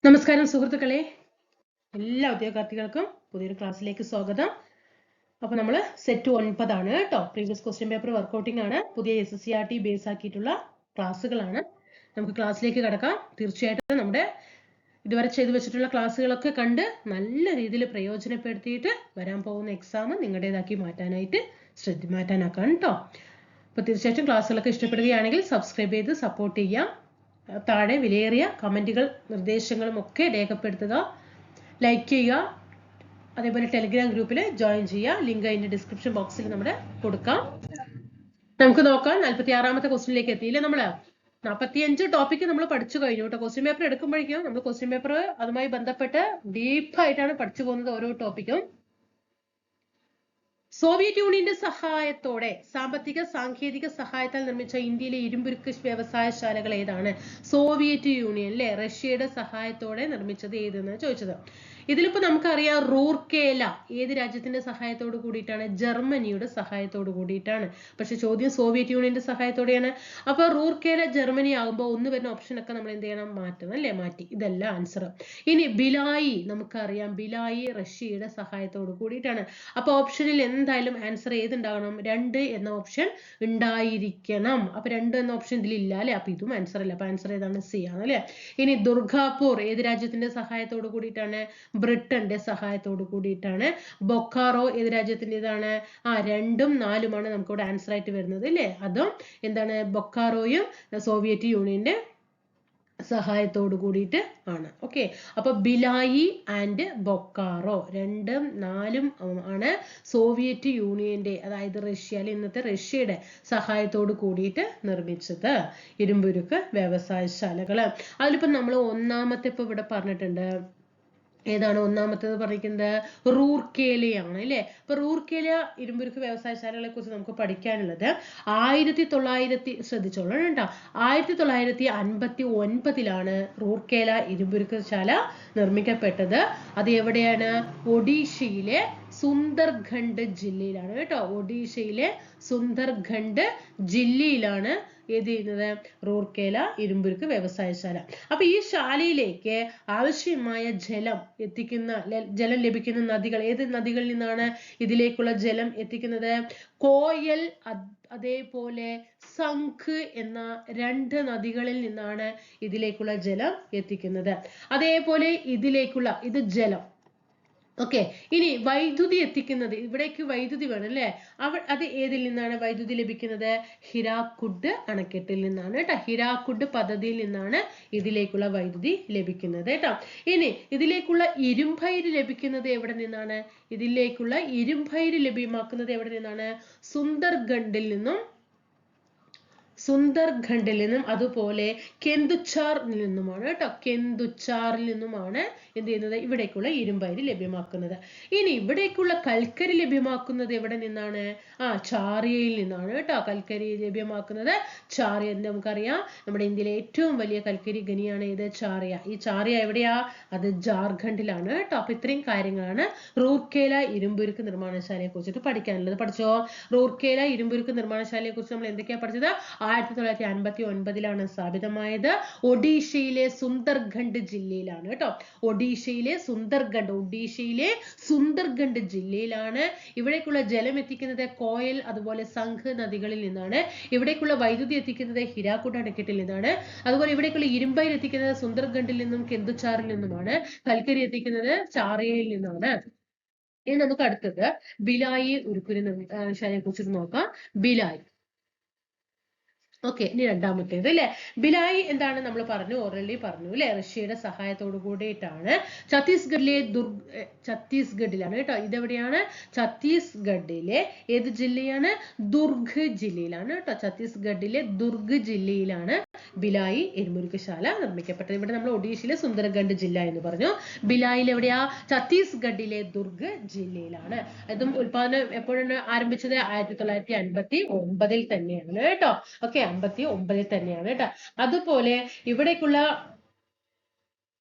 നമസ്കാരം സുഹൃത്തുക്കളെ, എല്ലാ ഉദ്യോഗാർത്ഥികൾക്കും പുതിയൊരു ക്ലാസ്സിലേക്ക് സ്വാഗതം. അപ്പോൾ നമ്മൾ സെറ്റ് 9 ആണ് കേട്ടോ. പ്രീവിയസ് ക്വസ്റ്റ്യൻ പേപ്പർ വർക്കൗട്ടിംഗ് ആണ്. പുതിയ SSCRT ബേസ് ആക്കിയിട്ടുള്ള ക്ലാസ്സുകളാണ്. നമുക്ക് ക്ലാസ്സിലേക്ക് കടക്കാം. തീർച്ചയായിട്ടും നമ്മുടെ ഇതുവരെ ചെയ്തു വെച്ചിട്ടുള്ള ക്ലാസ്സുകളൊക്കെ കണ്ട് നല്ല രീതിയിൽ പ്രയോജനപ്പെടുത്തിയിട്ട് വരാൻ പോകുന്ന എക്സാം നിങ്ങളുടേതാക്കി മാറ്റാനാക്കാൻ കേട്ടോ. അപ്പോൾ തീർച്ചയായിട്ടും ക്ലാസ്സുകളൊക്കെ ഇഷ്ടപ്പെടുകയാണെങ്കിൽ സബ്സ്ക്രൈബ് ചെയ്ത് സപ്പോർട്ട് ചെയ്യാം. താഴെ വിലയേറിയ കമന്റുകൾ നിർദ്ദേശങ്ങളും ഒക്കെ രേഖപ്പെടുത്തുക, ലൈക്ക് ചെയ്യുക, അതേപോലെ ടെലിഗ്രാം ഗ്രൂപ്പിൽ ജോയിൻ ചെയ്യുക. ലിങ്ക് അതിന്റെ ഡിസ്ക്രിപ്ഷൻ ബോക്സിൽ നമ്മുടെ കൊടുക്കാം. നമുക്ക് നോക്കാം. 46ാമത്തെ ക്വസ്റ്റ്യനിലേക്ക് എത്തിയില്ലേ നമ്മള്. 45 ടോപ്പിക്ക് നമ്മൾ പഠിച്ചു കഴിഞ്ഞു കേട്ടോ. ക്വസ്റ്റ്യൻ പേപ്പർ എടുക്കുമ്പോഴേക്കും നമ്മൾ ക്വസ്റ്റ്യൻ പേപ്പർ അതുമായി ബന്ധപ്പെട്ട് ഡീപ്പായിട്ടാണ് പഠിച്ചു പോകുന്നത് ഓരോ ടോപ്പിക്കും. സോവിയറ്റ് യൂണിയന്റെ സഹായത്തോടെ സാമ്പത്തിക സാങ്കേതിക സഹായത്താൽ നിർമ്മിച്ച ഇന്ത്യയിലെ ഇരുമ്പുരുക്ക് വ്യവസായശാലകൾ ഏതാണ്? സോവിയറ്റ് യൂണിയൻ അല്ലെ, റഷ്യയുടെ സഹായത്തോടെ നിർമ്മിച്ചത് ഏതെന്ന് ചോദിച്ചത്. ഇതിലിപ്പോ നമുക്കറിയാം റൂർക്കേല ഏത് രാജ്യത്തിന്റെ സഹായത്തോട് കൂടിയിട്ടാണ്? ജർമ്മനിയുടെ സഹായത്തോട് കൂടിയിട്ടാണ്. പക്ഷെ ചോദ്യം സോവിയറ്റ് യൂണിയന്റെ സഹായത്തോടെയാണ്. അപ്പൊ റൂർക്കേല ജർമ്മനി ആകുമ്പോൾ ഒന്ന് വരുന്ന ഓപ്ഷൻ ഒക്കെ നമ്മൾ എന്ത് ചെയ്യണം? മാറ്റണം അല്ലെ, മാറ്റി. ഇതല്ല ആൻസർ. ഇനി ബിലായി നമുക്കറിയാം, ബിലായി റഷ്യയുടെ സഹായത്തോട് കൂടിയിട്ടാണ്. അപ്പൊ ഓപ്ഷനിൽ എന്തായാലും ആൻസർ ഏതുണ്ടാകണം? 2 എന്ന ഓപ്ഷൻ ഉണ്ടായിരിക്കണം. അപ്പൊ 2 എന്ന ഓപ്ഷൻ ഇതിലില്ല അല്ലെ, അപ്പൊ ഇതും ആൻസർ അല്ല. അപ്പൊ ആൻസർ ഏതാണ്? സി ആണ് അല്ലെ. ഇനി ദുർഗാപൂർ ഏത് രാജ്യത്തിന്റെ സഹായത്തോട് കൂടിയിട്ടാണ്? ബ്രിട്ടന്റെ സഹായത്തോട് കൂടിയിട്ടാണ്. ബൊക്കാറോ ഏത് രാജ്യത്തിൻ്റെതാണ്? 2ഉം 4ഉമാണ് നമുക്കിവിടെ ആൻസർ ആയിട്ട് വരുന്നത് അല്ലേ. അതും എന്താണ്? ബൊക്കാറോയും സോവിയറ്റ് യൂണിയന്റെ സഹായത്തോട് കൂടിയിട്ട് ആണ്. ഓക്കെ, അപ്പൊ ബിലായി ആൻഡ് ബൊക്കാറോ 2ഉം 4ഉം ആണ് സോവിയറ്റ് യൂണിയന്റെ, അതായത് റഷ്യ, ഇന്നത്തെ റഷ്യയുടെ സഹായത്തോട് കൂടിയിട്ട് നിർമ്മിച്ചത് ഇരുമ്പുരുക്ക് വ്യവസായശാലകള്. അതിലിപ്പോ നമ്മൾ ഒന്നാമത്തെ ഇപ്പൊ ഇവിടെ പറഞ്ഞിട്ടുണ്ട്. ഏതാണ് ഒന്നാമത്തേത് പറഞ്ഞിരിക്കുന്നത്? റൂർക്കേലയാണ് അല്ലെ. അപ്പൊ റൂർക്കേല ഇരുമ്പുരുക്ക് വ്യവസായശാലകളെ കുറിച്ച് നമുക്ക് പഠിക്കാനുള്ളത് 1900 ശ്രദ്ധിച്ചോളണം കേട്ടോ. 1959 റൂർക്കേല ഇരുമ്പുരുക്ക് ശാല നിർമ്മിക്കപ്പെട്ടത്. അത് എവിടെയാണ്? ഒഡീഷയിലെ സുന്ദർഖണ്ഡ് ജില്ലയിലാണ് കേട്ടോ. ഒഡീഷയിലെ സുന്ദർഖണ്ഡ് ജില്ലയിലാണ് ഏത് ചെയ്യുന്നത്? റൂർക്കേല ഇരുമ്പുരുക്ക് വ്യവസായശാല. അപ്പൊ ഈ ശാലയിലേക്ക് ആവശ്യമായ ജലം ലഭിക്കുന്ന നദികൾ ഏത് നദികളിൽ നിന്നാണ് ഇതിലേക്കുള്ള ജലം എത്തിക്കുന്നത്? കോയൽ അതേപോലെ സംഖ് എന്ന 2 നദികളിൽ നിന്നാണ് ഇതിലേക്കുള്ള ജലം എത്തിക്കുന്നത്. അതേപോലെ ഇത് ജലം. ഓക്കെ, ഇനി വൈദ്യുതി എത്തിക്കുന്നത്, ഇവിടേക്ക് വൈദ്യുതി വേണം അല്ലെ. അത് ഏതിൽ നിന്നാണ് വൈദ്യുതി ലഭിക്കുന്നത്? ഹിരാക്കുഡ് അണക്കെട്ടിൽ നിന്നാണ് കേട്ടോ. ഹിരാക്കുഡ് പദ്ധതിയിൽ നിന്നാണ് ഇതിലേക്കുള്ള വൈദ്യുതി ലഭിക്കുന്നത് കേട്ടോ. ഇനി ഇതിലേക്കുള്ള ഇരുമ്പയിര് ലഭിക്കുന്നത് എവിടെ നിന്നാണ്? ഇതിലേക്കുള്ള ഇരുമ്പയിര് ലഭ്യമാക്കുന്നത് എവിടെ നിന്നാണ്? സുന്ദർഖണ്ഡിൽ നിന്നും അതുപോലെ കെന്ദുച്ചാറിൽ നിന്നുമാണ് കേട്ടോ. കെന്ദുച്ചാറിൽ നിന്നുമാണ് എന്ത് ചെയ്യുന്നത്? ഇവിടേക്കുള്ള ഇരുമ്പയിര് ലഭ്യമാക്കുന്നത്. ഇനി ഇവിടേക്കുള്ള കൽക്കരി ലഭ്യമാക്കുന്നത് എവിടെ നിന്നാണ്? ചാറിയയിൽ നിന്നാണ് കേട്ടോ. കൽക്കരി ലഭ്യമാക്കുന്നത് ചാറിയ. നമുക്കറിയാം നമ്മുടെ ഇന്ത്യയിലെ ഏറ്റവും വലിയ കൽക്കരി ഖനിയാണ് ഏത്? ചാറിയ. ഈ ചാറിയ എവിടെയാ? അത് ജാർഖണ്ഡിലാണ് കേട്ടോ. അപ്പൊ ഇത്രയും കാര്യങ്ങളാണ് റൂർക്കേല ഇരുമ്പുരുക്ക് നിർമ്മാണശാലയെ കുറിച്ചിട്ട് പഠിക്കാനുള്ളത്. പഠിച്ചോ? റൂർക്കേല ഇരുമ്പുരുക്ക് നിർമ്മാണശാലയെ കുറിച്ച് നമ്മൾ എന്തൊക്കെയാ പഠിച്ചത്? 1959 സ്ഥാപിതമായത്. ഒഡീഷയിലെ സുന്ദർഖണ്ഡ് ജില്ലയിലാണ് കേട്ടോ. ഒഡീഷയിലെ സുന്ദർഖണ്ഡ് ജില്ലയിലാണ്. ഇവിടേക്കുള്ള ജലം എത്തിക്കുന്നത് കോയൽ അതുപോലെ സംഘ് നദികളിൽ നിന്നാണ്. ഇവിടേക്കുള്ള വൈദ്യുതി എത്തിക്കുന്നത് ഹിരാക്കുഡ് അണക്കെട്ടിൽ നിന്നാണ്. അതുപോലെ ഇവിടേക്കുള്ള ഇരുമ്പയിര് എത്തിക്കുന്നത് സുന്ദർഖണ്ഡിൽ നിന്നും കെന്ദുച്ചാറിൽ നിന്നുമാണ്. കൽക്കരി എത്തിക്കുന്നത് ചാറിയയിൽ നിന്നാണ്. ഇനി നമുക്ക് അടുത്തത് ബിലായി ഉരുക്കുരു ശാലയെ കുറിച്ച് നോക്കാം. ബിലായി. ഓക്കെ, ഇനി രണ്ടാമത്തേത് അല്ലെ. ബിലായി എന്താണ് നമ്മൾ പറഞ്ഞു, ഓൾറെഡി പറഞ്ഞു അല്ലെ. റഷ്യയുടെ സഹായത്തോട് കൂടിയിട്ടാണ്. ഛത്തീസ്ഗഡിലാണ് കേട്ടോ. ഇതെവിടെയാണ്? ഛത്തീസ്ഗഡിലെ ഏത് ജില്ലയാണ്? ദുർഗ് ജില്ലയിലാണ് കേട്ടോ. ഛത്തീസ്ഗഡിലെ ദുർഗ് ജില്ലയിലാണ് ബിലായി ഇരുമ്പുരുക്ക് ശാല നിർമ്മിക്കപ്പെട്ടത്. ഇവിടെ നമ്മൾ ഒഡീഷയിലെ സുന്ദർഖണ്ഡ് ജില്ല എന്ന് പറഞ്ഞു. ബിലായിൽ എവിടെയാ? ഛത്തീസ്ഗഡിലെ ദുർഗ് ജില്ലയിലാണ്. ഇതും ഉത്പാദനം എപ്പോഴാണ് ആരംഭിച്ചത്? 1959 തന്നെയാണ് കേട്ടോ. ഓക്കെ, 1959 തന്നെയാണ് കേട്ടോ. അതുപോലെ ഇവിടേക്കുള്ള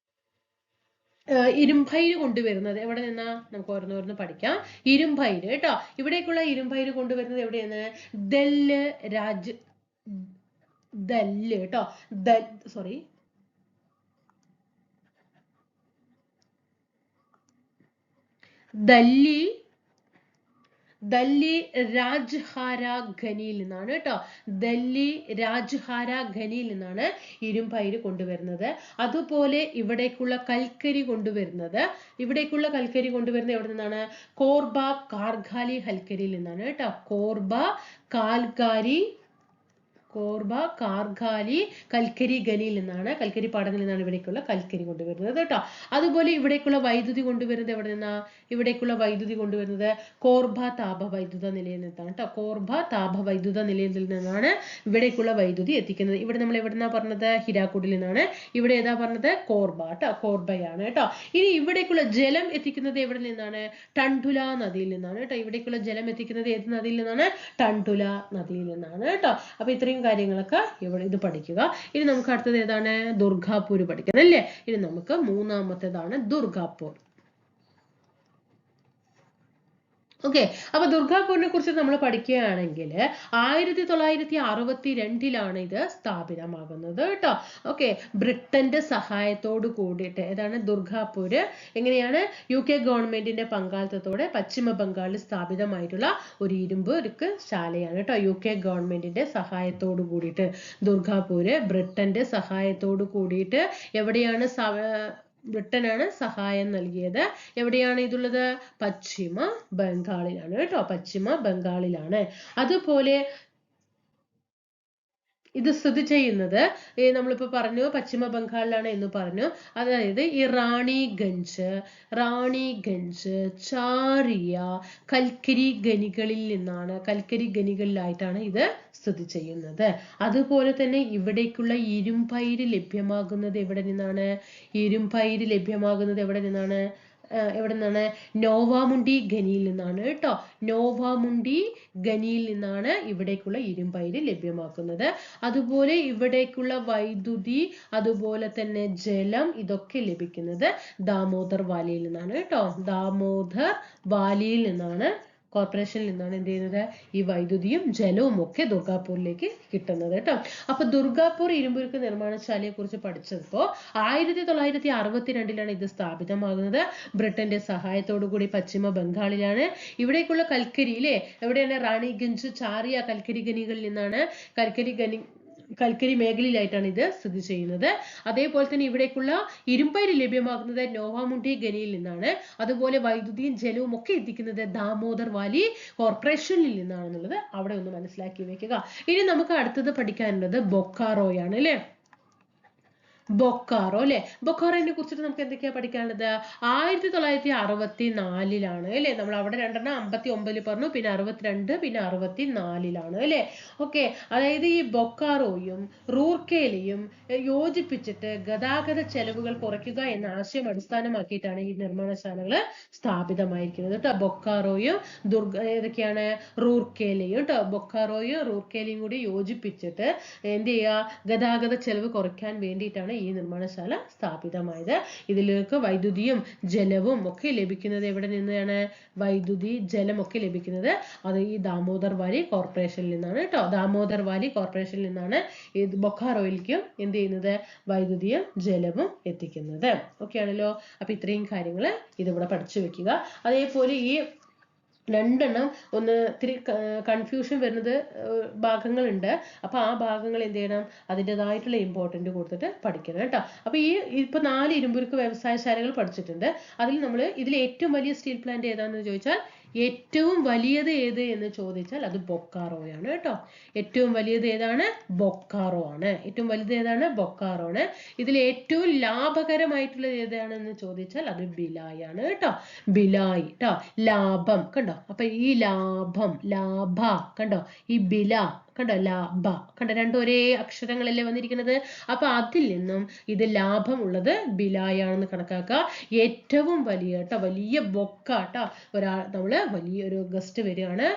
ഇരുമ്പയിര് കൊണ്ടുവരുന്നത് എവിടെ നിന്നാ? നമുക്ക് ഓരോന്നോരോന്ന് പഠിക്കാം. ഇരുമ്പയിര് കേട്ടോ. ഇവിടേക്കുള്ള ഇരുമ്പയിര് കൊണ്ടുവരുന്നത് എവിടെയാണ്? ദല്ല് കേട്ടോ. ദല്ലി ദല്ലി രാജ്ഹാര ഖനിയിൽ നിന്നാണ് കേട്ടോ. ദല്ലി രാജ്ഹാര ഖനിയിൽ നിന്നാണ് ഇരുമ്പയിര് കൊണ്ടുവരുന്നത്. അതുപോലെ ഇവിടേക്കുള്ള കൽക്കരി കൊണ്ടുവരുന്നത് എവിടെ നിന്നാണ്? കോർബ കാർഖാലി കൽക്കരിയിൽ നിന്നാണ് കേട്ടോ. കോർബ കാർഖാലി കൽക്കരി ഖനിയിൽ നിന്നാണ്, കൽക്കരി പാടങ്ങളിൽ നിന്നാണ് ഇവിടേക്കുള്ള കൽക്കരി കൊണ്ടുവരുന്നത് കേട്ടോ. അതുപോലെ ഇവിടേക്കുള്ള വൈദ്യുതി കൊണ്ടുവരുന്നത് എവിടെ നിന്നാ? ഇവിടേക്കുള്ള വൈദ്യുതി കൊണ്ടുവരുന്നത് കോർബ താപവൈദ്യുത നിലയിൽ നിന്നാണ് കേട്ടോ. കോർബ താപവൈദ്യുത നിലയത്തിൽ നിന്നാണ് ഇവിടേക്കുള്ള വൈദ്യുതി എത്തിക്കുന്നത്. ഇവിടെ നമ്മൾ എവിടെന്നാ പറഞ്ഞത്? ഹിരാക്കുഡിൽ നിന്നാണ്. ഇവിടെ ഏതാ പറഞ്ഞത്? കോർബ കേട്ടോ, കോർബയാണ് കേട്ടോ. ഇനി ഇവിടേക്കുള്ള ജലം എത്തിക്കുന്നത് എവിടെ നിന്നാണ്? ടണ്ടുല നദിയിൽ നിന്നാണ് കേട്ടോ. ഇവിടേക്കുള്ള ജലം എത്തിക്കുന്നത് ഏത് നദിയിൽ നിന്നാണ്? ടണ്ടുല നദിയിൽ നിന്നാണ് കേട്ടോ. അപ്പൊ ഇത്രയും കാര്യങ്ങളൊക്കെ ഇവിടെ ഇത് പഠിക്കുക. ഇനി നമുക്ക് അടുത്തത് ഏതാണ്? ദുർഗാപൂർ പഠിക്കണം അല്ലേ? ഇനി നമുക്ക് മൂന്നാമത്തേതാണ് ദുർഗാപൂർ. ഓക്കെ, അപ്പൊ ദുർഗാപൂരിനെ കുറിച്ച് നമ്മൾ പഠിക്കുകയാണെങ്കിൽ 1962 ഇത് സ്ഥാപിതമാകുന്നത് കേട്ടോ. ഓക്കെ, ബ്രിട്ടന്റെ സഹായത്തോട് കൂടിയിട്ട് ഏതാണ് ദുർഗാപൂര് എങ്ങനെയാണ്? UK ഗവൺമെന്റിന്റെ പങ്കാളിത്തത്തോടെ പശ്ചിമ ബംഗാളിൽ സ്ഥാപിതമായിട്ടുള്ള ഒരു ഇരുമ്പ് ശാലയാണ് കേട്ടോ. UK ഗവൺമെന്റിന്റെ സഹായത്തോട് കൂടിയിട്ട് ദുർഗാപൂര് ബ്രിട്ടന്റെ സഹായത്തോട് കൂടിയിട്ട് എവിടെയാണ് ബ്രിട്ടനാണ് സഹായം നൽകിയത്. എവിടെയാണ് ഇതുള്ളത്? പശ്ചിമ ബംഗാളിലാണ് കേട്ടോ. പശ്ചിമ ബംഗാളിലാണ്. അതുപോലെ ഇത് സ്ഥിതി ചെയ്യുന്നത് നമ്മളിപ്പോ പറഞ്ഞു പശ്ചിമ ബംഗാളിലാണ് എന്ന് പറഞ്ഞു. അതായത് ഈ റാണിഗഞ്ച്, ചാറിയ കൽക്കരി ഖനികളിലായിട്ടാണ് ഇത് സ്ഥിതി ചെയ്യുന്നത്. അതുപോലെ തന്നെ ഇവിടേക്കുള്ള ഇരുമ്പയിര് ലഭ്യമാകുന്നത് എവിടെ നിന്നാണ്? എവിടെ നിന്നാണ്? നോവാമുണ്ടി ഖനിയിൽ നിന്നാണ് കേട്ടോ. നോവാമുണ്ടി ഖനിയിൽ നിന്നാണ് ഇവിടേക്കുള്ള ഇരുമ്പയിര് ലഭ്യമാക്കുന്നത്. അതുപോലെ ഇവിടേക്കുള്ള വൈദ്യുതി, അതുപോലെ തന്നെ ജലം, ഇതൊക്കെ ലഭിക്കുന്നത് ദാമോദർ വാലിയിൽ നിന്നാണ് കേട്ടോ. ദാമോദർ വാലിയിൽ നിന്നാണ്, കോർപ്പറേഷനിൽ നിന്നാണ് എന്ത് ചെയ്യുന്നത്? ഈ വൈദ്യുതിയും ജലവും ഒക്കെ ദുർഗാപൂരിലേക്ക് കിട്ടുന്നത് കേട്ടോ. അപ്പൊ ദുർഗാപൂർ ഇരുമ്പുരുക്ക് നിർമ്മാണശാലയെ കുറിച്ച് പഠിച്ചപ്പോ 1962 ഇത് സ്ഥാപിതമാകുന്നത്. ബ്രിട്ടന്റെ സഹായത്തോടു കൂടി പശ്ചിമ ബംഗാളിലാണ്. ഇവിടേക്കുള്ള കൽക്കരി അല്ലേ, എവിടെയാണ്? റാണിഗഞ്ച്, ചാറിയ കൽക്കരി ഖനികളിൽ നിന്നാണ്. കൽക്കരി മേഖലയിലായിട്ടാണ് ഇത് സ്ഥിതി ചെയ്യുന്നത്. അതേപോലെ തന്നെ ഇവിടേക്കുള്ള ഇരുമ്പയിര് ലഭ്യമാകുന്നത് നോവാമുണ്ടി ഖനിയിൽ നിന്നാണ്. അതുപോലെ വൈദ്യുതിയും ജലവും ഒക്കെ എത്തിക്കുന്നത് ദാമോദർ വാലി കോർപ്പറേഷനിൽ നിന്നാണെന്നുള്ളത് അവിടെ ഒന്ന് മനസ്സിലാക്കി വെക്കുക. ഇനി നമുക്ക് അടുത്തത് പഠിക്കാനുള്ളത് ബൊക്കാറോയാണ് അല്ലെ. ബൊക്കാറോ അല്ലെ. ബൊക്കാറോനെ കുറിച്ചിട്ട് നമുക്ക് എന്തൊക്കെയാ പഠിക്കാനുള്ളത്? 1964 അല്ലെ. നമ്മൾ അവിടെ 59 പറഞ്ഞു, പിന്നെ 62, പിന്നെ 64 അല്ലെ. ഓക്കെ, അതായത് ഈ ബൊക്കാറോയും റൂർക്കേലയും യോജിപ്പിച്ചിട്ട് ഗതാഗത ചെലവുകൾ കുറയ്ക്കുക എന്ന ആശയം അടിസ്ഥാനമാക്കിയിട്ടാണ് ഈ നിർമ്മാണശാലകൾ സ്ഥാപിതമായിരിക്കുന്നത് കേട്ടോ. ബൊക്കാറോയും ഏതൊക്കെയാണ്? റൂർക്കേലയും കേട്ടോ. ബൊക്കാറോയും റൂർക്കേലയും കൂടി യോജിപ്പിച്ചിട്ട് എന്ത് ചെയ്യുക? ഗതാഗത ചെലവ് കുറയ്ക്കാൻ വേണ്ടിയിട്ടാണ് ഈ നിർമ്മാണശാല സ്ഥാപിതമായത്. ഇതിലേക്ക് വൈദ്യുതിയും ജലവും ഒക്കെ ലഭിക്കുന്നത് എവിടെ നിന്നാണ്? വൈദ്യുതി ജലം ഒക്കെ ലഭിക്കുന്നത് അത് ഈ ദാമോദർ വാലി കോർപ്പറേഷനിൽ നിന്നാണ് കേട്ടോ. ദാമോദർ വാലി കോർപ്പറേഷനിൽ നിന്നാണ് ഈ ബൊക്കാറോയിലേക്കും എന്ത് ചെയ്യുന്നത്? വൈദ്യുതിയും ജലവും എത്തിക്കുന്നത്. ഓക്കെ ആണല്ലോ. അപ്പൊ ഇത്രയും കാര്യങ്ങൾ ഇതിവിടെ പഠിച്ചു വെക്കുക. അതേപോലെ ഈ രണ്ടെണ്ണം ഒന്ന് ഇത്തിരി കൺഫ്യൂഷൻ വരുന്നത് ഭാഗങ്ങളുണ്ട്. അപ്പൊ ആ ഭാഗങ്ങൾ എന്ത് ചെയ്യണം? അതിൻ്റെതായിട്ടുള്ള ഇമ്പോർട്ടൻ്റ് കൊടുത്തിട്ട് പഠിക്കണം കേട്ടോ. അപ്പൊ ഇപ്പൊ 4 ഇരുമ്പുരുക്ക് വ്യവസായശാലകൾ പഠിച്ചിട്ടുണ്ട്. അതിൽ നമ്മൾ ഇതിൽ ഏറ്റവും വലിയ സ്റ്റീൽ പ്ലാന്റ് ഏതാണെന്ന് ചോദിച്ചാൽ ഏറ്റവും വലിയത് ഏത് എന്ന് ചോദിച്ചാൽ അത് ബൊക്കാറോയാണ് കേട്ടോ. ഏറ്റവും വലിയത് ഏതാണ്? ബൊക്കാറോ ആണ്. ഏറ്റവും വലുത് ഏതാണ്? ബൊക്കാറോ ആണ്. ഇതിൽ ഏറ്റവും ലാഭകരമായിട്ടുള്ളത് ഏതാണെന്ന് ചോദിച്ചാൽ അത് ബിലായി ആണ് കേട്ടോ. ബിലായി കേട്ടോ. ലാഭം കണ്ടോ. അപ്പൊ ഈ ലാഭ കണ്ടോ, ഈ ബില കണ്ടോ, ലാഭ കണ്ടോ, രണ്ടും ഒരേ അക്ഷരങ്ങളല്ലേ വന്നിരിക്കുന്നത്. അപ്പൊ അതിൽ നിന്നും ഇത് ലാഭം ഉള്ളത് ബിലായാണെന്ന് കണക്കാക്കുക. ഏറ്റവും വലിയ കേട്ടോ, വലിയ ബൊക്ക കേട്ടോ. നമ്മള് വലിയൊരു ഗസ്റ്റ് വരികയാണ്.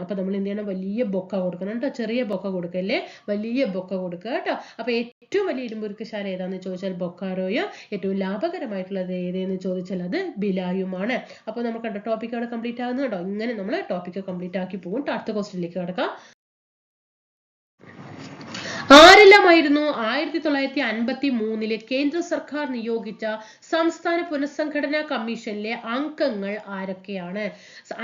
അപ്പൊ നമ്മൾ എന്ത് ചെയ്യണം? വലിയ ബൊക്ക കൊടുക്കണം കേട്ടോ. ചെറിയ ബൊക്ക കൊടുക്കല്ലേ, വലിയ ബൊക്ക കൊടുക്കുക കേട്ടോ. അപ്പൊ ഏറ്റവും വലിയ ഇരുമ്പുരുക്ക് ശാല ഏതാന്ന് ചോദിച്ചാൽ ബൊക്കാറോയും, ഏറ്റവും ലാഭകരമായിട്ടുള്ളത് ഏതെന്ന് ചോദിച്ചാൽ അത് ബിലായുമാണ്. അപ്പൊ നമുക്ക് കണ്ടോ ടോപ്പിക് അവിടെ കംപ്ലീറ്റ് ആകുന്നുണ്ടോ? ഇങ്ങനെ നമ്മൾ ടോപ്പിക് കംപ്ലീറ്റ് ആക്കി പോകും. അടുത്ത ക്വസ്റ്റ്യനിലേക്ക് കിടക്കാം. ആരെല്ലാമായിരുന്നു 1953 കേന്ദ്ര സർക്കാർ നിയോഗിച്ച സംസ്ഥാന പുനഃസംഘടനാ കമ്മീഷനിലെ അംഗങ്ങൾ ആരൊക്കെയാണ്?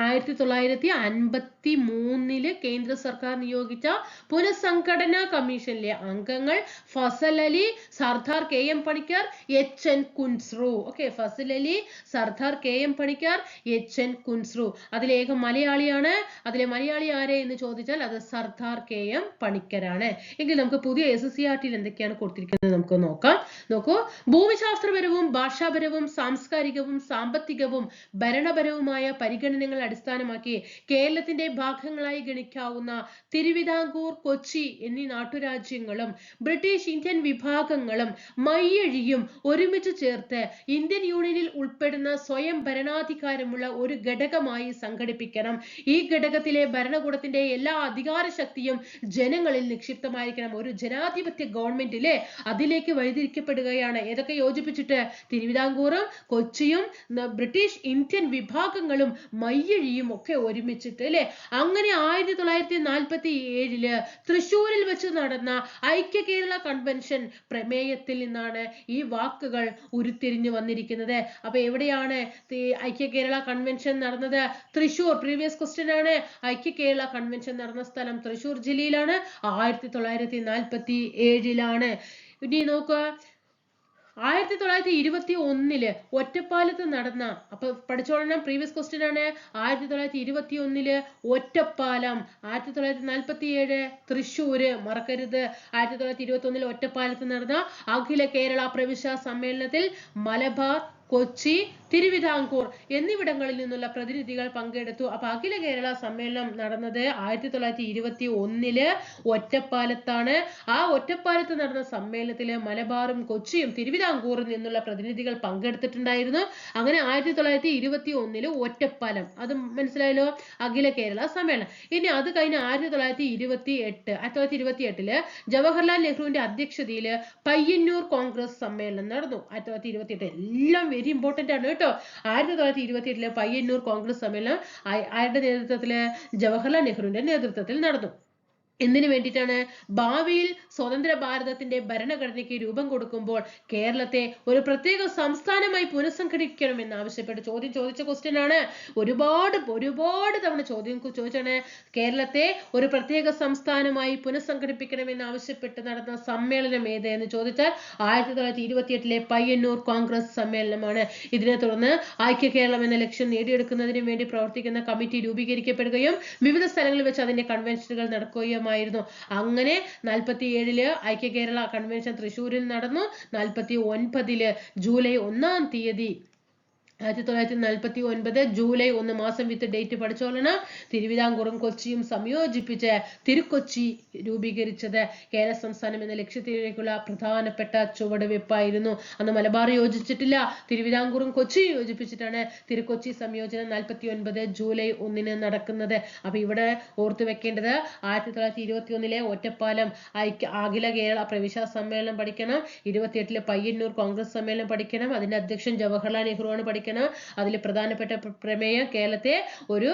1953 കേന്ദ്ര സർക്കാർ നിയോഗിച്ച പുനഃസംഘടനാ കമ്മീഷനിലെ അംഗങ്ങൾ Fazal Ali, Sardar KM Panikkar, HN Kunzru. Okay, Fazal Ali, Sardar KM Panikkar, HN Kunzru. അതിലേക മലയാളിയാണ്. അതിലെ മലയാളി ആരെ എന്ന് ചോദിച്ചാൽ അത് സർദാർ KM പണിക്കരാണ്. എങ്കിൽ നമുക്ക് പുതിയ SSCRTയിൽ എന്തൊക്കെയാണ് കൊടുത്തിരിക്കുന്നത് നമുക്ക് നോക്കാം. നോക്കൂ, ഭൂമിശാസ്ത്രപരവും ഭാഷാപരവും സാംസ്കാരികവും സാമ്പത്തികവും ഭരണപരവുമായ പരിഗണനകൾ അടിസ്ഥാനമാക്കി കേരളത്തിന്റെ ഭാഗങ്ങളായി ഗണിക്കാവുന്ന തിരുവിതാംകൂർ, കൊച്ചി എന്നീ നാട്ടുരാജ്യങ്ങളും ബ്രിട്ടീഷ് ഇന്ത്യൻ വിഭാഗങ്ങളും മയ്യഴിയും ഒരുമിച്ച് ചേർത്ത് ഇന്ത്യൻ യൂണിയനിൽ ഉൾപ്പെടുന്ന സ്വയം ഭരണാധികാരമുള്ള ഒരു ഘടകമായി സംഘടിപ്പിക്കണം. ഈ ഘടകത്തിലെ ഭരണകൂടത്തിന്റെ എല്ലാ അധികാര ശക്തിയും ജനങ്ങളിൽ നിക്ഷിപ്തമായിരിക്കണം. ഒരു ജനാധിപത്യ ഗവൺമെന്റിലെ അതിലേക്ക് വഴിതിരിക്കപ്പെടുകയാണ്. ഏതൊക്കെ യോജിപ്പിച്ചിട്ട്? തിരുവിതാംകൂറും കൊച്ചിയും ബ്രിട്ടീഷ് ഇന്ത്യൻ വിഭാഗങ്ങളും മയ്യഴിയും ഒക്കെ ഒരുമിച്ചിട്ട് അല്ലെ. അങ്ങനെ 1947 തൃശ്ശൂരിൽ വെച്ച് നടന്ന ഐക്യ കേരള കൺവെൻഷൻ പ്രമേയത്തിൽ നിന്നാണ് ഈ വാക്കുകൾ ഉരുത്തിരിഞ്ഞു വന്നിരിക്കുന്നത്. അപ്പൊ എവിടെയാണ് ഐക്യ കേരള കൺവെൻഷൻ നടന്നത്? തൃശ്ശൂർ. പ്രീവിയസ് ക്വസ്റ്റ്യൻ ആണ്. ഐക്യ കേരള കൺവെൻഷൻ നടന്ന സ്ഥലം തൃശ്ശൂർ ജില്ലയിലാണ്. 1947 ഇനി നോക്കുക, 1921 ഒറ്റപ്പാലത്ത് നടന്ന, അപ്പൊ പഠിച്ചോളണം, പ്രീവിയസ് ക്വസ്റ്റ്യൻ ആണ്. 1921 ഒറ്റപ്പാലം, 1947 തൃശ്ശൂര്, മറക്കരുത്. 1921 ഒറ്റപ്പാലത്ത് നടന്ന അഖില കേരള പ്രവിശ്യ സമ്മേളനത്തിൽ മലബാർ, കൊച്ചി, തിരുവിതാംകൂർ എന്നിവിടങ്ങളിൽ നിന്നുള്ള പ്രതിനിധികൾ പങ്കെടുത്തു. അപ്പൊ അഖില കേരള സമ്മേളനം നടന്നത് 1921 ഒറ്റപ്പാലത്താണ്. ആ ഒറ്റപ്പാലത്ത് നടന്ന സമ്മേളനത്തില് മലബാറും കൊച്ചിയും തിരുവിതാംകൂറിൽ നിന്നുള്ള പ്രതിനിധികൾ പങ്കെടുത്തിട്ടുണ്ടായിരുന്നു. അങ്ങനെ 1921 ഒറ്റപ്പാലം, അത് മനസ്സിലായല്ലോ, അഖില കേരള സമ്മേളനം. ഇനി അത് കഴിഞ്ഞ് 1928 ജവഹർലാൽ നെഹ്റുവിന്റെ അധ്യക്ഷതയില് പയ്യന്നൂർ കോൺഗ്രസ് സമ്മേളനം നടന്നു. 1928 എല്ലാം വെരി ഇമ്പോർട്ടന്റ് ആണ് കേട്ടോ. 1928 പയ്യന്നൂർ കോൺഗ്രസ് സമ്മേളനം ആരുടെ നേതൃത്വത്തില്? ജവഹർലാൽ നെഹ്റുവിന്റെ നേതൃത്വത്തിൽ നടന്നു. എന്തിനു വേണ്ടിയിട്ടാണ്? ഭാവിയിൽ സ്വതന്ത്ര ഭാരതത്തിന്റെ ഭരണഘടനയ്ക്ക് രൂപം കൊടുക്കുമ്പോൾ കേരളത്തെ ഒരു പ്രത്യേക സംസ്ഥാനമായി പുനഃസംഘടിപ്പിക്കണമെന്ന് ആവശ്യപ്പെട്ട് ചോദ്യം ചോദിച്ച ക്വസ്റ്റ്യൻ ആണ്. ഒരുപാട് തവണ ചോദ്യം ചോദിച്ചാണ്. കേരളത്തെ ഒരു പ്രത്യേക സംസ്ഥാനമായി പുനഃസംഘടിപ്പിക്കണമെന്ന് ആവശ്യപ്പെട്ട് നടന്ന സമ്മേളനം ഏത് എന്ന് ചോദിച്ചാൽ 1928 പയ്യന്നൂർ കോൺഗ്രസ് സമ്മേളനമാണ്. ഇതിനെ തുടർന്ന് ഐക്യ കേരളം എന്ന ലക്ഷ്യം നേടിയെടുക്കുന്നതിന് വേണ്ടി പ്രവർത്തിക്കുന്ന കമ്മിറ്റി രൂപീകരിക്കപ്പെടുകയും വിവിധ സ്ഥലങ്ങളിൽ വെച്ച് അതിന്റെ കൺവെൻഷനുകൾ നടക്കുകയും ആയിരുന്നു. അങ്ങനെ 47 ഐക്യ കേരള കൺവെൻഷൻ തൃശ്ശൂരിൽ നടന്നു. 49 ജൂലൈ 1 തീയതി 1949 ജൂലൈ 1 മാസം വിത്ത് ഡേറ്റ് പഠിച്ചോളണം. തിരുവിതാംകൂറും കൊച്ചിയും സംയോജിപ്പിച്ച് തിരുക്കൊച്ചി രൂപീകരിച്ചത് കേരള സംസ്ഥാനം എന്ന ലക്ഷ്യത്തിലേക്കുള്ള പ്രധാനപ്പെട്ട ചുവടുവെപ്പായിരുന്നു. അന്ന് മലബാർ യോജിച്ചിട്ടില്ല, തിരുവിതാംകൂറും കൊച്ചിയും യോജിപ്പിച്ചിട്ടാണ് തിരുക്കൊച്ചി സംയോജനം 49 ജൂലൈ 1 നടക്കുന്നത്. അപ്പൊ ഇവിടെ ഓർത്തു വെക്കേണ്ടത് 1921 ഒറ്റപ്പാലം അഖില കേരള പ്രവിശ്യ സമ്മേളനം പഠിക്കണം. 28 പയ്യന്നൂർ കോൺഗ്രസ് സമ്മേളനം പഠിക്കണം. അതിന്റെ അധ്യക്ഷൻ ജവഹർലാൽ നെഹ്റു ആണ് പഠിക്കണം. അതിൽ പ്രധാനപ്പെട്ട പ്രമേയം കേരളത്തെ ഒരു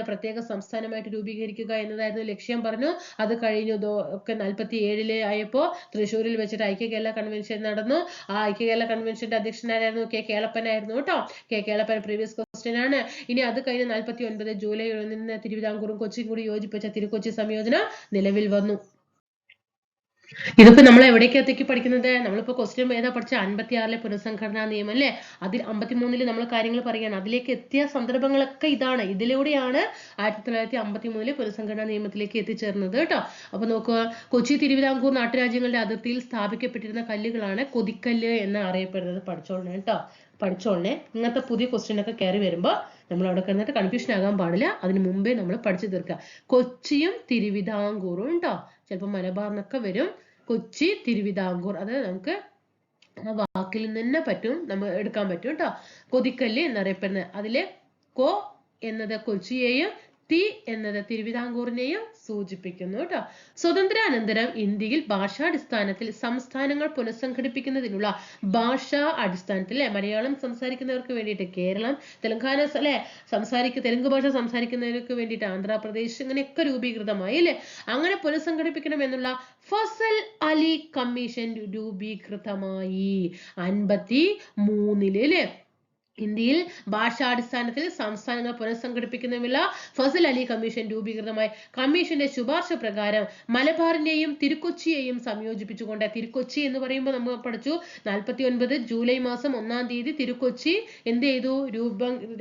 പ്രത്യേക സംസ്ഥാനമായിട്ട് രൂപീകരിക്കുക എന്നതായിരുന്നു ലക്ഷ്യം പറഞ്ഞു. അത് കഴിഞ്ഞു ഒക്കെ 47 ആയപ്പോ തൃശ്ശൂരിൽ വെച്ചിട്ട് ഐക്യ കേരള കൺവെൻഷൻ നടന്നു. ആ ഐക്യ കേരള കൺവെൻഷന്റെ അധ്യക്ഷനായിരുന്നു K. കേളപ്പനായിരുന്നു കേട്ടോ. K. കേളപ്പൻ പ്രീവിയസ് ക്വസ്റ്റ്യൻ ആണ്. ഇനി അത് കഴിഞ്ഞ് 49 ജൂലൈ 1 തിരുവിതാംകൂറും കൊച്ചിയും കൂടി യോജിപ്പിച്ച തിരുക്കൊച്ചി സംയോജനം നിലവിൽ വന്നു. ഇതിപ്പോ നമ്മൾ എവിടേക്കത്തേക്ക് പഠിക്കുന്നത്? നമ്മളിപ്പോ ക്വസ്റ്റ്യൻ ഏതാ പഠിച്ച? 56 പുനഃസംഘടനാ നിയമം അല്ലെ. അതിൽ 53 നമ്മൾ കാര്യങ്ങൾ പറയാണ്. അതിലേക്ക് എത്തിയ സന്ദർഭങ്ങളൊക്കെ ഇതാണ്. ഇതിലൂടെയാണ് 1953 പുനഃസംഘടനാ നിയമത്തിലേക്ക് എത്തിച്ചേർന്നത് കേട്ടോ. അപ്പൊ നോക്കുക, കൊച്ചി തിരുവിതാംകൂർ നാട്ടുരാജ്യങ്ങളുടെ അതിർത്തിയിൽ സ്ഥാപിക്കപ്പെട്ടിരുന്ന കല്ലുകളാണ് കൊതിക്കല്ല് എന്ന് അറിയപ്പെടുന്നത്. പഠിച്ചോളണേ കേട്ടോ, പഠിച്ചോളണേ. ഇങ്ങനത്തെ പുതിയ ക്വസ്റ്റ്യൻ ഒക്കെ കയറി വരുമ്പോ നമ്മൾ അവിടെ കിടന്നിട്ട് കൺഫ്യൂഷൻ ആകാൻ പാടില്ല. അതിന് മുമ്പേ നമ്മൾ പഠിച്ചു തീർക്കുക. കൊച്ചിയും തിരുവിതാംകൂറും കേട്ടോ. ചിലപ്പോൾ മലബാറിനൊക്കെ വരും. കൊച്ചി, തിരുവിതാംകൂർ, അത് നമുക്ക് ആ വാക്കിൽ നിന്ന് പറ്റും, നമ്മൾ എടുക്കാൻ പറ്റും കേട്ടോ. കൊതിക്കല്ല് എന്നറിയപ്പെടുന്നത്. അതില് കൊ എന്നത് കൊച്ചിയെയും തി എന്നത് തിരുവിതാംകൂറിനെയും സൂചിപ്പിക്കുന്നു കേട്ടോ. സ്വതന്ത്രാനന്തരം ഇന്ത്യയിൽ ഭാഷാടിസ്ഥാനത്തിൽ സംസ്ഥാനങ്ങൾ പുനഃസംഘടിപ്പിക്കുന്നതിനുള്ള ഭാഷാ അടിസ്ഥാനത്തിൽ മലയാളം സംസാരിക്കുന്നവർക്ക് വേണ്ടിയിട്ട് കേരളം, തെലങ്കാന തെലുങ്ക് ഭാഷ സംസാരിക്കുന്നവർക്ക് വേണ്ടിയിട്ട് ആന്ധ്രാപ്രദേശ്, ഇങ്ങനെയൊക്കെ രൂപീകൃതമായി അല്ലെ. അങ്ങനെ പുനഃസംഘടിപ്പിക്കണം എന്നുള്ള ഫസൽ അലി കമ്മീഷൻ രൂപീകൃതമായി 53 അല്ലെ. ഇന്ത്യയിൽ ഭാഷാടിസ്ഥാനത്തിൽ സംസ്ഥാനങ്ങൾ പുനഃസംഘടിപ്പിക്കുന്നതിനുള്ള ഫസൽ അലി കമ്മീഷൻ രൂപീകൃതമായി. കമ്മീഷന്റെ ശുപാർശ പ്രകാരം മലബാറിനെയും തിരുക്കൊച്ചിയെയും സംയോജിപ്പിച്ചുകൊണ്ട്, തിരുക്കൊച്ചി എന്ന് പറയുമ്പോൾ നമ്മൾ പഠിച്ചു 49 ജൂലൈ മാസം 1-ാം തീയതി തിരുക്കൊച്ചി എന്ത് ചെയ്തു,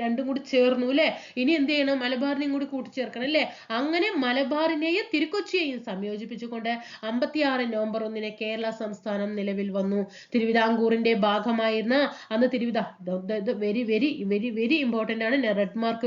രണ്ടും കൂടി ചേർന്നു അല്ലെ. ഇനി എന്ത് ചെയ്യണം, മലബാറിനെയും കൂടി കൂട്ടിച്ചേർക്കണം അല്ലെ. അങ്ങനെ മലബാറിനെയും തിരുക്കൊച്ചിയെയും സംയോജിപ്പിച്ചുകൊണ്ട് 56 നവംബർ 1 കേരള സംസ്ഥാനം നിലവിൽ വന്നു. തിരുവിതാംകൂറിന്റെ ഭാഗമായിരുന്ന അന്ന് very very very very important ആണ്. ഞാൻ റെഡ് മാർക്ക്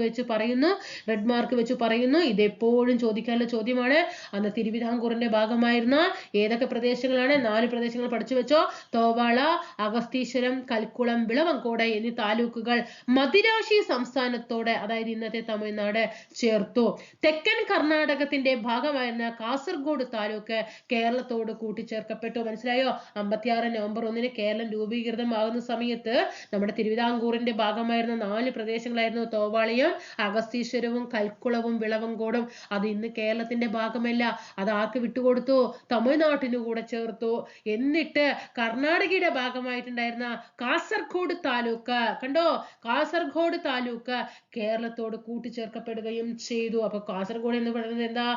വെച്ച് പറയുന്നു. ഇത് എപ്പോഴും ചോദിക്കാനുള്ള ചോദ്യമാണ്. അന്ന് തിരുവിതാംകൂറിന്റെ ഭാഗമായിരുന്ന ഏതൊക്കെ പ്രദേശങ്ങളാണ്? 4 പ്രദേശങ്ങൾ പഠിച്ചു വെച്ചോ. തോവാള, അഗസ്തീശ്വരം, കൽക്കുളം, വിളവങ്കോട് എന്നീ താലൂക്കുകൾ മദിരാശി സംസ്ഥാനത്തോട്, അതായത് ഇന്നത്തെ തമിഴ്നാട്, ചേർത്തു. തെക്കൻ കർണാടകത്തിന്റെ ഭാഗമായിരുന്ന കാസർഗോഡ് താലൂക്ക് കേരളത്തോട് കൂട്ടിച്ചേർക്കപ്പെട്ടു. മനസ്സിലായോ? 56 നവംബർ 1 കേരളം രൂപീകൃതമാകുന്ന സമയത്ത് നമ്മുടെ തിരുവിതാംകൂറിന്റെ ഭാഗമായിരുന്ന 4 പ്രദേശങ്ങളായിരുന്നു തോവാളയും അഗസ്തീശ്വരവും കൽക്കുളവും വിളവങ്കോടും. അത് ഇന്ന് കേരളത്തിന്റെ ഭാഗമല്ല. അത് ആർക്ക് വിട്ടുകൊടുത്തു? തമിഴ്നാട്ടിനു കൂടെ ചേർത്തു. എന്നിട്ട് കർണാടകയുടെ ഭാഗമായിട്ടുണ്ടായിരുന്ന കാസർഗോഡ് താലൂക്ക്, കണ്ടോ, കാസർഗോഡ് താലൂക്ക് കേരളത്തോട് കൂട്ടിച്ചേർക്കപ്പെടുകയും ചെയ്തു. അപ്പൊ കാസർഗോഡ് എന്ന് പറയുന്നത് എന്താ?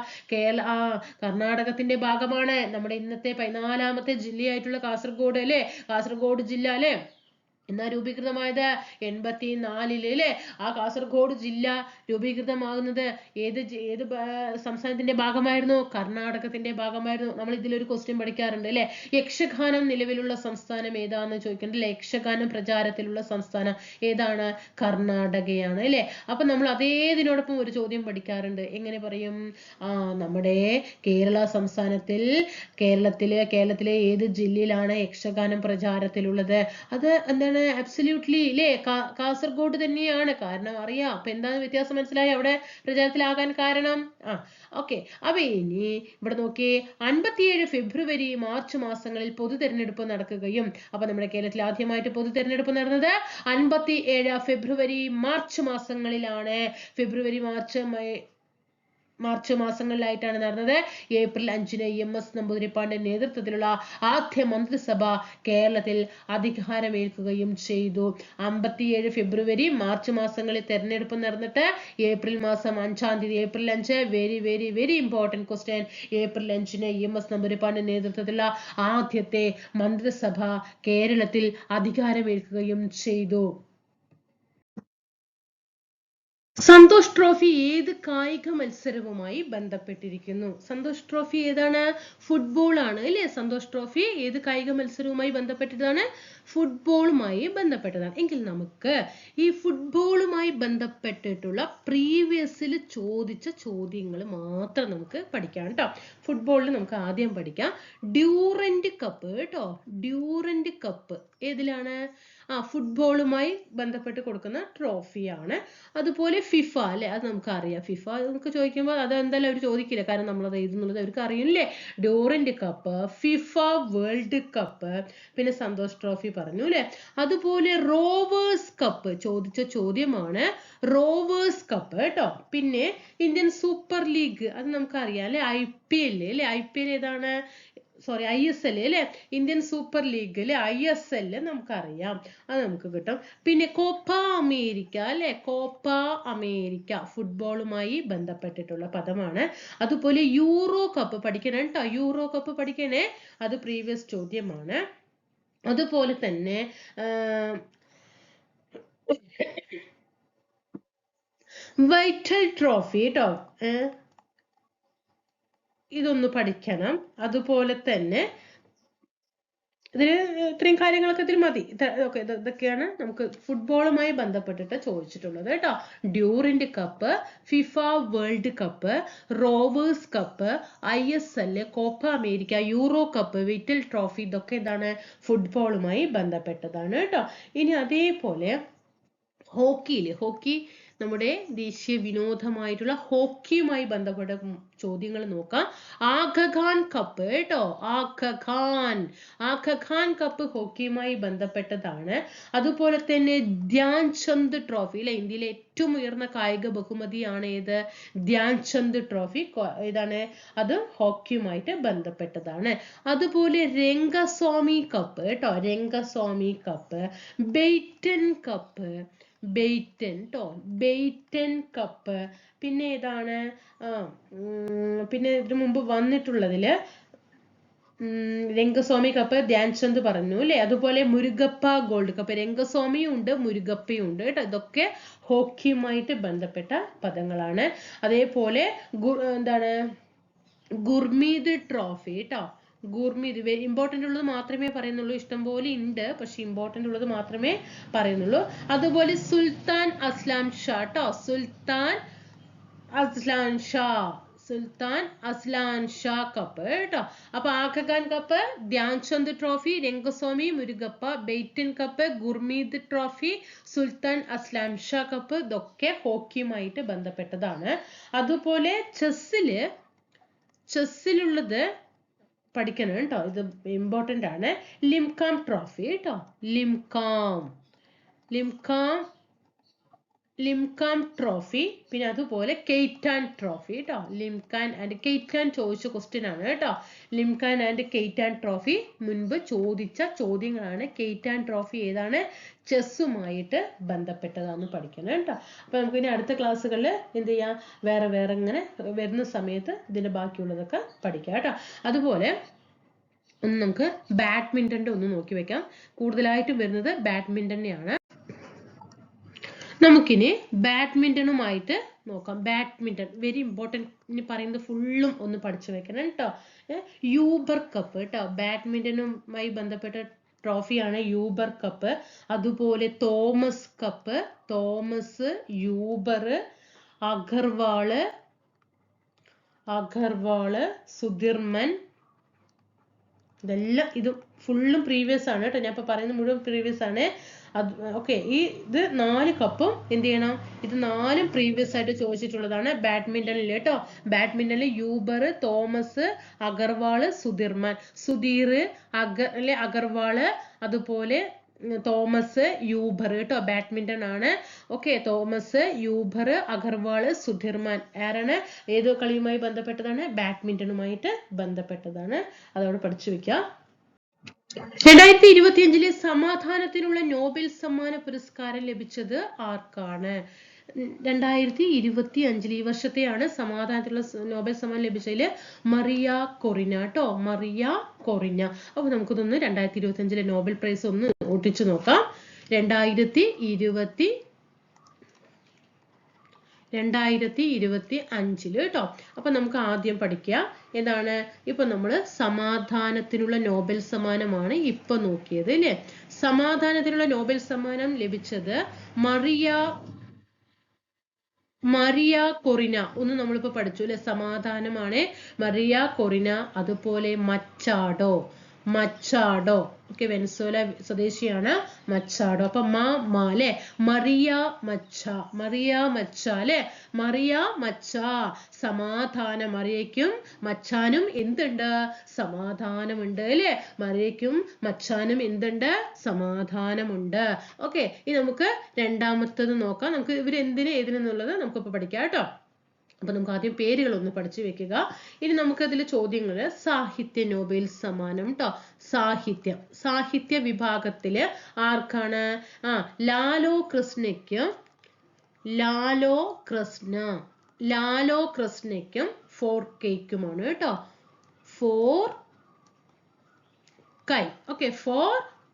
കർണാടകത്തിന്റെ ഭാഗമാണ്. നമ്മുടെ ഇന്നത്തെ 14ാമത്തെ ജില്ലയായിട്ടുള്ള കാസർഗോഡ് അല്ലെ, കാസർഗോഡ് ജില്ല അല്ലെ. എന്നാ രൂപീകൃതമായത് 84 അല്ലെ. ആ കാസർഗോഡ് ജില്ല രൂപീകൃതമാകുന്നത് ഏത് സംസ്ഥാനത്തിന്റെ ഭാഗമായിരുന്നു? കർണാടകത്തിന്റെ ഭാഗമായിരുന്നു. നമ്മൾ ഇതിലൊരു ക്വസ്റ്റ്യൻ പഠിക്കാറുണ്ട് അല്ലെ. യക്ഷഗാനം നിലവിലുള്ള സംസ്ഥാനം ഏതാന്ന് ചോദിക്കുന്നുണ്ട്. യക്ഷഗാനം പ്രചാരത്തിലുള്ള സംസ്ഥാനം ഏതാണ്? കർണാടകയാണ് അല്ലെ. അപ്പൊ നമ്മൾ അതേതിനോടൊപ്പം ഒരു ചോദ്യം പഠിക്കാറുണ്ട്. എങ്ങനെ പറയും? നമ്മുടെ കേരള സംസ്ഥാനത്തിൽ കേരളത്തിലെ ഏത് ജില്ലയിലാണ് യക്ഷഗാനം പ്രചാരത്തിലുള്ളത്? അത് എന്താണ്? അബ്സല്യൂട്ട്ലി ഇല്ലേ, കാസർഗോഡ് തന്നെയാണ്. കാരണം അറിയാം. അപ്പൊ എന്താണ് വ്യത്യാസം മനസ്സിലായി അവിടെ പ്രചാരത്തിലാകാൻ കാരണം? ഓക്കെ. അപ്പൊ ഇനി ഇവിടെ നോക്കിയേ, 57 ഫെബ്രുവരി മാർച്ച് മാസങ്ങളിൽ പൊതു തെരഞ്ഞെടുപ്പ് നടക്കുകയും, അപ്പൊ നമ്മുടെ കേരളത്തിൽ ആദ്യമായിട്ട് പൊതു തെരഞ്ഞെടുപ്പ് നടന്നത് 57 ഫെബ്രുവരി മാർച്ച് മാസങ്ങളിലാണ്. ഫെബ്രുവരി മാർച്ച് മാസങ്ങളിലായിട്ടാണ് നടന്നത്. ഏപ്രിൽ 5 EMS നമ്പൂതിരിപ്പാടിന്റെ നേതൃത്വത്തിലുള്ള ആദ്യ മന്ത്രിസഭ കേരളത്തിൽ അധികാരമേൽക്കുകയും ചെയ്തു. 57 ഫെബ്രുവരി മാർച്ച് മാസങ്ങളിൽ തെരഞ്ഞെടുപ്പ് നടന്നിട്ട് ഏപ്രിൽ മാസം 5-ാം തീയതി, April 5, very very very important question, April 5 EMS നമ്പൂതിരിപ്പാടിന്റെ നേതൃത്വത്തിലുള്ള ആദ്യത്തെ മന്ത്രിസഭ കേരളത്തിൽ അധികാരമേൽക്കുകയും ചെയ്തു. സന്തോഷ് ട്രോഫി ഏത് കായിക മത്സരവുമായി ബന്ധപ്പെട്ടിരിക്കുന്നു? സന്തോഷ് ട്രോഫി ഏതാണ്? ഫുട്ബോൾ ആണ് അല്ലെ. സന്തോഷ് ട്രോഫി ഏത് കായിക മത്സരവുമായി ബന്ധപ്പെട്ടതാണ്? ഫുട്ബോളുമായി ബന്ധപ്പെട്ടതാണ്. എങ്കിൽ നമുക്ക് ഈ ഫുട്ബോളുമായി ബന്ധപ്പെട്ടിട്ടുള്ള പ്രീവിയസിൽ ചോദിച്ച ചോദ്യങ്ങൾ മാത്രം നമുക്ക് പഠിക്കാം കേട്ടോ. ഫുട്ബോളിൽ നമുക്ക് ആദ്യം പഠിക്കാം ഡ്യൂറന്റ് കപ്പ് കേട്ടോ. ഡ്യൂറന്റ് കപ്പ് ഏതിലാണ്? ഫുട്ബോളുമായി ബന്ധപ്പെട്ട് കൊടുക്കുന്ന ട്രോഫിയാണ്. അതുപോലെ ഫിഫ അല്ലെ, അത് നമുക്ക് അറിയാം. ഫിഫ നമുക്ക് ചോദിക്കുമ്പോൾ അത് എന്തായാലും അവർ ചോദിക്കില്ല, കാരണം നമ്മളത് എഴുതുന്നുള്ളത് അവർക്ക് അറിയില്ലേ. Durand cup, FIFA world cup, പിന്നെ സന്തോഷ് ട്രോഫി പറഞ്ഞു അല്ലെ. അതുപോലെ റോവേഴ്സ് കപ്പ് ചോദിച്ച ചോദ്യമാണ്. റോവേഴ്സ് കപ്പ് കേട്ടോ. പിന്നെ ഇന്ത്യൻ സൂപ്പർ ലീഗ്, അത് നമുക്കറിയാം അല്ലെ. IPL അല്ലെ. IPL ഏതാണ്? ISL അല്ലെ. ഇന്ത്യൻ സൂപ്പർ ലീഗ് അല്ലെ, ISL നമുക്കറിയാം, അത് നമുക്ക് കിട്ടും. പിന്നെ കോപ്പ അമേരിക്ക അല്ലെ. കോപ്പ അമേരിക്ക ഫുട്ബോളുമായി ബന്ധപ്പെട്ടിട്ടുള്ള പദമാണ്. അതുപോലെ യൂറോ കപ്പ് പഠിക്കണം കേട്ടോ. യൂറോ കപ്പ് പഠിക്കണേ, അത് പ്രീവിയസ് ചോദ്യമാണ്. അതുപോലെ തന്നെ വൈറ്റൽ ട്രോഫി കേട്ടോ, ഇതൊന്ന് പഠിക്കണം. അതുപോലെ തന്നെ ഇതിന് ഇത്രയും കാര്യങ്ങളൊക്കെ ഇതിൽ മതി. ഇതൊക്കെയാണ് നമുക്ക് ഫുട്ബോളുമായി ബന്ധപ്പെട്ടിട്ട് ചോദിച്ചിട്ടുള്ളത് കേട്ടോ. Durand cup, FIFA world cup, Rovers cup, ISL, Copa America, Euro cup, Vittal trophy, ഇതൊക്കെ എന്താണ്? ഫുട്ബോളുമായി ബന്ധപ്പെട്ടതാണ് കേട്ടോ. ഇനി അതേപോലെ ഹോക്കി നമ്മുടെ ദേശീയ വിനോദമായിട്ടുള്ള ഹോക്കിയുമായി ബന്ധപ്പെട്ട ചോദ്യങ്ങൾ നോക്കാം. ആഗഖാൻ കപ്പ് കേട്ടോ, ആഗഖാൻ കപ്പ് ഹോക്കിയുമായി ബന്ധപ്പെട്ടതാണ്. അതുപോലെ തന്നെ ധ്യാൻ ചന്ദ് ട്രോഫി അല്ലെ, ഇന്ത്യയിലെ ഏറ്റവും ഉയർന്ന കായിക ബഹുമതിയാണ് ഏത്? ധ്യാൻ ചന്ദ് ട്രോഫി. ഏതാണ് അത്? ഹോക്കിയുമായിട്ട് ബന്ധപ്പെട്ടതാണ്. അതുപോലെ രംഗസ്വാമി കപ്പ് കേട്ടോ, Rangaswamy cup, Beighton cup, Beighton cup. പിന്നെ ഏതാണ്? പിന്നെ ഇതിനു മുമ്പ് വന്നിട്ടുള്ളതില് രംഗസ്വാമി കപ്പ്, ധ്യാൻ ചന്ദ് പറഞ്ഞു അല്ലെ. അതുപോലെ മുരുഗപ്പ ഗോൾഡ് കപ്പ്, രംഗസ്വാമിയും ഉണ്ട് മുരുഗപ്പയും ഉണ്ട് കേട്ടോ. ഇതൊക്കെ ഹോക്കിയുമായിട്ട് ബന്ധപ്പെട്ട പദങ്ങളാണ്. അതേപോലെ എന്താണ്? ഗുർമീത് ട്രോഫി കേട്ടോ, ഗുർമീത്. ഇമ്പോർട്ടന്റ് ഉള്ളത് മാത്രമേ പറയുന്നുള്ളൂ, ഇഷ്ടം പോലെ ഉണ്ട്, പക്ഷെ ഇമ്പോർട്ടന്റ് ഉള്ളത് മാത്രമേ പറയുന്നുള്ളൂ. അതുപോലെ സുൽത്താൻ അസ്ലാം ഷാ കേട്ടോ, സുൽത്താൻ അസ്ലാൻ ഷാ കപ്പ് കേട്ടോ. അപ്പൊ Aga Khan cup, Dhyan Chand trophy, Rangaswamy, Murugappa, Beighton cup, Gurmeet trophy, Sultan Azlan Shah cup, ഇതൊക്കെ ഹോക്കിയുമായിട്ട് ബന്ധപ്പെട്ടതാണ്. അതുപോലെ ചെസ്സിലുള്ളത് പഠിക്കണം കേട്ടോ, ഇത് ഇമ്പോർട്ടന്റ് ആണ്. ലിംകാം ട്രോഫി കേട്ടോ, ലിംകാം ട്രോഫി. പിന്നെ അതുപോലെ കെയ്റ്റാൻ ട്രോഫി കേട്ടോ, ലിംകാൻ ആൻഡ് കെയ്റ്റാൻ ചോദിച്ച ക്വസ്റ്റ്യൻ ആണ് കേട്ടോ. ലിംകാൻ ആൻഡ് കെയ്റ്റാൻ ട്രോഫി മുൻപ് ചോദിച്ച ചോദ്യങ്ങളാണ്. കെയ്റ്റാൻ ട്രോഫി ഏതാണ്? ചെസ്സുമായിട്ട് ബന്ധപ്പെട്ടതാന്ന് പഠിക്കണം കേട്ടോ. അപ്പൊ നമുക്ക് ഇനി അടുത്ത ക്ലാസ്സുകളിൽ എന്ത് ചെയ്യാം, വേറെ ഇങ്ങനെ വരുന്ന സമയത്ത് ഇതിന്റെ ബാക്കിയുള്ളതൊക്കെ പഠിക്കാം കേട്ടോ. അതുപോലെ നമുക്ക് ബാഡ്മിന്റന്റെ ഒന്ന് നോക്കി വെക്കാം. കൂടുതലായിട്ടും വരുന്നത് ബാഡ്മിന്റനെയാണ്. നമുക്കിനി ബാഡ്മിന്റണുമായിട്ട് നോക്കാം. ബാഡ്മിന്റൺ വെരി ഇമ്പോർട്ടൻറ്റ്, ഇനി പറയുന്നത് ഫുള്ളും ഒന്ന് പഠിച്ചു വെക്കണം കേട്ടോ. യൂബർ കപ്പ് കേട്ടോ, ബാഡ്മിന്റണുമായി ബന്ധപ്പെട്ട ട്രോഫിയാണ് യൂബർ കപ്പ്. അതുപോലെ തോമസ് കപ്പ്, യൂബർ, അഗർവാള്, സുധിർമൻ, ഇതെല്ലാം ഇത് ഫുള്ളും പ്രീവിയസ് ആണ് കേട്ടോ. ഞാൻ ഇപ്പൊ പറയുന്നത് മുഴുവൻ പ്രീവിയസ് ആണ്. ഓക്കെ, ഇത് 4 കപ്പും എന്ത് ചെയ്യണം, ഇത് 4 പ്രീവിയസ് ആയിട്ട് ചോദിച്ചിട്ടുള്ളതാണ് ബാഡ്മിന്റണിൽ കേട്ടോ. ബാഡ്മിന്റണിൽ യൂബർ, തോമസ്, അഗർവാള്, സുധീർ, അഗർവാള്, അതുപോലെ തോമസ്, യൂബർ കേട്ടോ, ബാഡ്മിന്റൺ ആണ്. ഓക്കെ, തോമസ്, യൂബർ, അഗർവാള്, സുധീർമാൻ ആരാണ്? ഏതോ കളിയുമായി ബന്ധപ്പെട്ടതാണ്? ബാഡ്മിന്റണുമായിട്ട് ബന്ധപ്പെട്ടതാണ്. അതവിടെ പഠിച്ചു വെക്കാം. 2025 സമാധാനത്തിനുള്ള നോബൽ സമ്മാന പുരസ്കാരം ലഭിച്ചത് ആർക്കാണ്? 2025 ഈ വർഷത്തെയാണ് സമാധാനത്തിനുള്ള നോബൽ സമ്മാനം ലഭിച്ചതിൽ മറിയ കൊറിന കേട്ടോ, മറിയ കൊറിന. അപ്പൊ നമുക്കിതൊന്ന് 2025 നോബൽ പ്രൈസ് ഒന്ന് ഒട്ടിച്ചു നോക്കാം. 2025 കേട്ടോ. അപ്പൊ നമുക്ക് ആദ്യം പഠിക്കുക ഏതാണ്? ഇപ്പൊ നമ്മൾ സമാധാനത്തിനുള്ള നോബൽ സമ്മാനമാണ് ഇപ്പൊ നോക്കിയത് അല്ലെ. സമാധാനത്തിനുള്ള നോബൽ സമ്മാനം ലഭിച്ചത് മറിയ കൊറിന. ഒന്ന് നമ്മളിപ്പോ പഠിച്ചു അല്ലെ, സമാധാനമാണ് മറിയ കൊറിന. അതുപോലെ മച്ചാഡോ, ഓക്കെ, വെനസ്വേല സ്വദേശിയാണ് മച്ചാഡോ. അപ്പൊ അല്ലെ, മറിയ മച്ച അല്ലെ, മറിയ മച്ച. സമാധാനം, മറിയയ്ക്കും മച്ചാനും എന്തുണ്ട്? സമാധാനമുണ്ട് അല്ലെ. മറിയയ്ക്കും മച്ചാനും എന്തുണ്ട്? സമാധാനമുണ്ട്. ഓക്കെ, ഇനി നമുക്ക് രണ്ടാമത്തത് നോക്കാം. നമുക്ക് ഇവരെന്തിന് ഏതിനെന്നുള്ളത് നമുക്കിപ്പോ പഠിക്കാം കേട്ടോ. അപ്പൊ നമുക്ക് ആദ്യം പേരുകൾ ഒന്ന് പഠിച്ചു വെക്കുക. ഇനി നമുക്ക് അതിൽ ചോദ്യങ്ങള്. സാഹിത്യ നോബൽ സമ്മാനം കേട്ടോ, സാഹിത്യ വിഭാഗത്തില് ആർക്കാണ്? ലാലോ കൃഷ്ണയ്ക്കും ഫോർക്കൈക്കുമാണ് കേട്ടോ. ഓക്കെ,